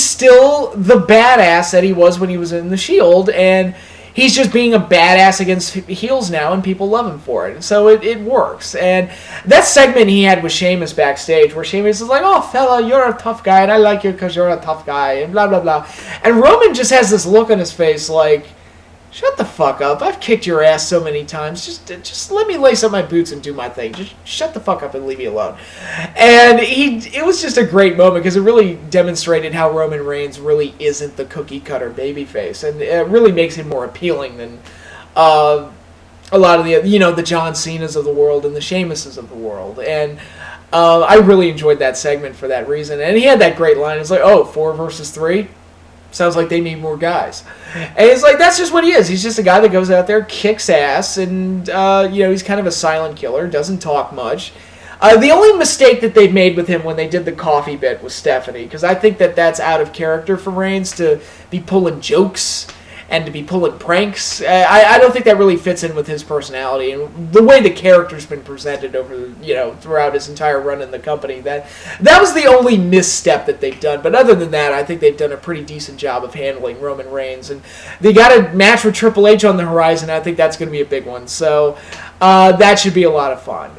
still the badass that he was when he was in the Shield, and he's just being a badass against heels now, and people love him for it. So it works. And that segment he had with Sheamus backstage, where Sheamus is like, "Oh, fella, you're a tough guy, and I like you because you're a tough guy," and blah, blah, blah. And Roman just has this look on his face like, shut the fuck up. I've kicked your ass so many times. Just let me lace up my boots and do my thing. Just shut the fuck up and leave me alone. And it was just a great moment because it really demonstrated how Roman Reigns really isn't the cookie cutter babyface, and it really makes him more appealing than a lot of the, the John Cenas of the world and the Sheamuses of the world. And I really enjoyed that segment for that reason. And he had that great line. It's like, 4 versus 3? Sounds like they need more guys. And it's like, that's just what he is. He's just a guy that goes out there, kicks ass, and, he's kind of a silent killer, doesn't talk much. The only mistake that they've made with him when they did the coffee bit was Stephanie, because I think that that's out of character for Reigns to be pulling jokes and to be pulling pranks. I don't think that really fits in with his personality and the way the character's been presented over, throughout his entire run in the company. That was the only misstep that they've done. But other than that, I think they've done a pretty decent job of handling Roman Reigns. And they got a match with Triple H on the horizon. I think that's going to be a big one. So that should be a lot of fun.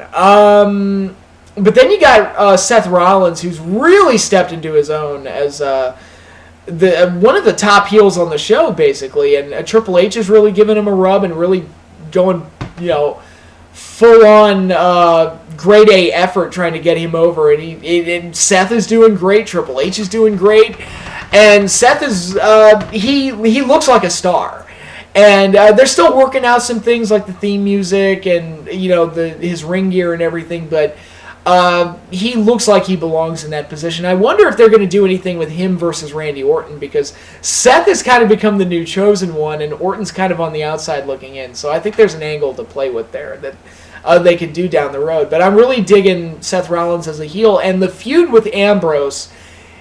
But then you got Seth Rollins, who's really stepped into his own as one of the top heels on the show, basically, and Triple H is really giving him a rub and really going, full on grade A effort trying to get him over. And Seth is doing great. Triple H is doing great, and Seth is he looks like a star. And they're still working out some things like the theme music and his ring gear and everything, but he looks like he belongs in that position. I wonder if they're going to do anything with him versus Randy Orton, because Seth has kind of become the new chosen one, and Orton's kind of on the outside looking in. So I think there's an angle to play with there that they could do down the road. But I'm really digging Seth Rollins as a heel, and the feud with Ambrose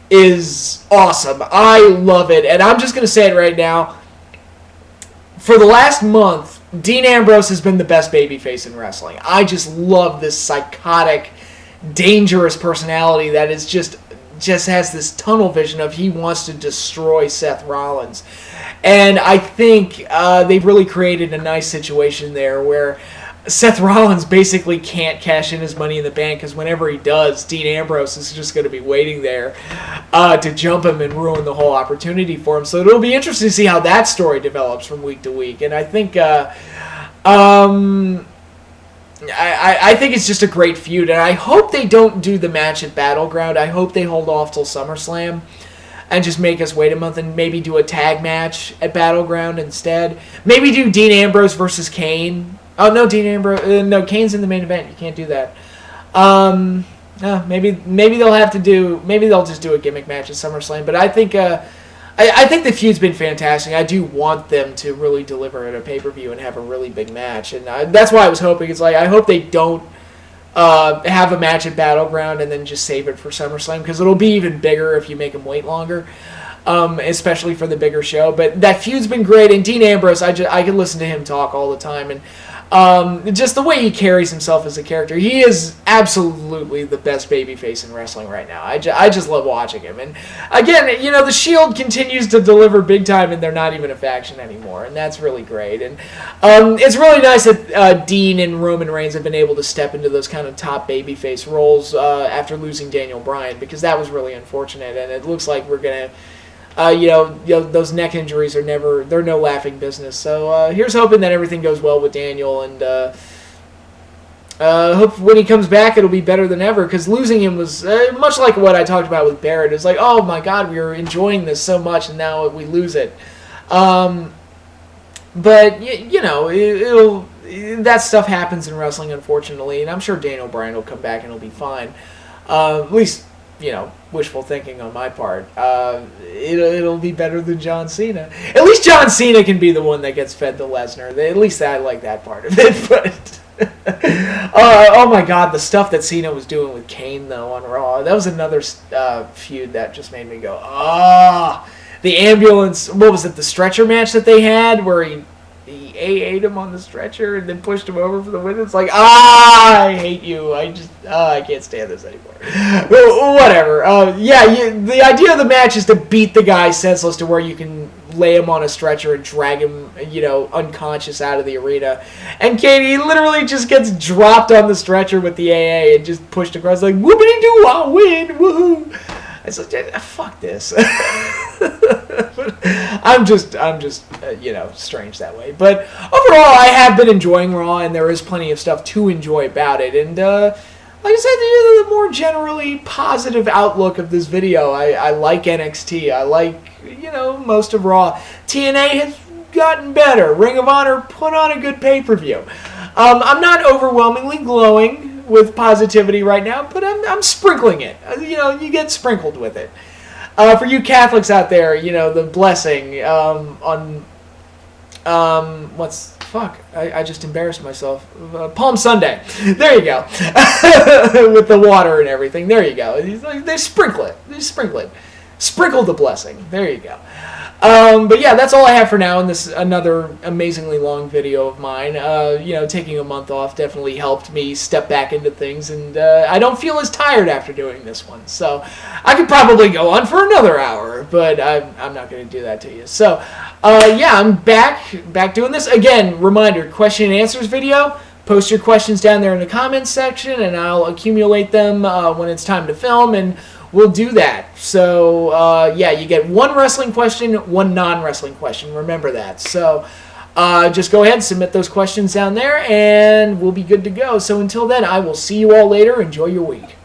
is awesome. I love it, and I'm just going to say it right now. For the last month, Dean Ambrose has been the best babyface in wrestling. I just love this psychotic, dangerous personality that is just has this tunnel vision of he wants to destroy Seth Rollins. And I think they've really created a nice situation there where Seth Rollins basically can't cash in his Money in the Bank, because whenever he does, Dean Ambrose is just going to be waiting there to jump him and ruin the whole opportunity for him. So it'll be interesting to see how that story develops from week to week. And I think I think it's just a great feud, and I hope they don't do the match at Battleground. I hope they hold off till SummerSlam and just make us wait a month and maybe do a tag match at Battleground instead. Maybe do Dean Ambrose versus Kane. Oh, no, Dean Ambrose. No, Kane's in the main event. You can't do that. Maybe they'll have to do. Maybe they'll just do a gimmick match at SummerSlam. But I think I think the feud's been fantastic. I do want them to really deliver at a pay-per-view and have a really big match, and that's why I was hoping. It's like I hope they don't have a match at Battleground and then just save it for SummerSlam, because it'll be even bigger if you make them wait longer. Especially for the bigger show. But that feud's been great, and Dean Ambrose, I can listen to him talk all the time, and just the way he carries himself as a character, he is absolutely the best babyface in wrestling right now. I just love watching him. And again, the Shield continues to deliver big time, and they're not even a faction anymore, and that's really great. And it's really nice that Dean and Roman Reigns have been able to step into those kind of top babyface roles after losing Daniel Bryan, because that was really unfortunate, and it looks like we're going to those neck injuries they're no laughing business. So here's hoping that everything goes well with Daniel, and hope when he comes back it'll be better than ever, because losing him was much like what I talked about with Barrett. It's like, oh my God, we were enjoying this so much, and now we lose it. But it'll that stuff happens in wrestling, unfortunately, and I'm sure Daniel Bryan will come back and it'll be fine. At least, wishful thinking on my part. It'll be better than John Cena. At least John Cena can be the one that gets fed to Lesnar. At least I like that part of it. But oh my God, the stuff that Cena was doing with Kane though on Raw, that was another feud that just made me go, the ambulance. What was it? The stretcher match that they had where he AA'd him on the stretcher and then pushed him over for the win. It's like, I hate you. I can't stand this anymore. Whatever. The idea of the match is to beat the guy senseless to where you can lay him on a stretcher and drag him, unconscious out of the arena. And Katie literally just gets dropped on the stretcher with the AA and just pushed across like, whoopity-doo, I'll win, woohoo. I said, fuck this. I'm just strange that way. But overall, I have been enjoying Raw, and there is plenty of stuff to enjoy about it. And like I said, the more generally positive outlook of this video. I like NXT. I like, most of Raw. TNA has gotten better. Ring of Honor put on a good pay-per-view. I'm not overwhelmingly glowing with positivity right now, but I'm sprinkling it. You get sprinkled with it. For you Catholics out there, the blessing on I just embarrassed myself. Palm Sunday. There you go. With the water and everything. There you go. They sprinkle it. Sprinkle the blessing. There you go. But yeah, that's all I have for now in this another amazingly long video of mine. Taking a month off definitely helped me step back into things, and I don't feel as tired after doing this one. So I could probably go on for another hour, but I'm not going to do that to you. So I'm back doing this. Again, reminder, question and answers video. Post your questions down there in the comments section, and I'll accumulate them when it's time to film, and we'll do that. So, you get one wrestling question, one non-wrestling question. Remember that. So, just go ahead and submit those questions down there, and we'll be good to go. So, until then, I will see you all later. Enjoy your week.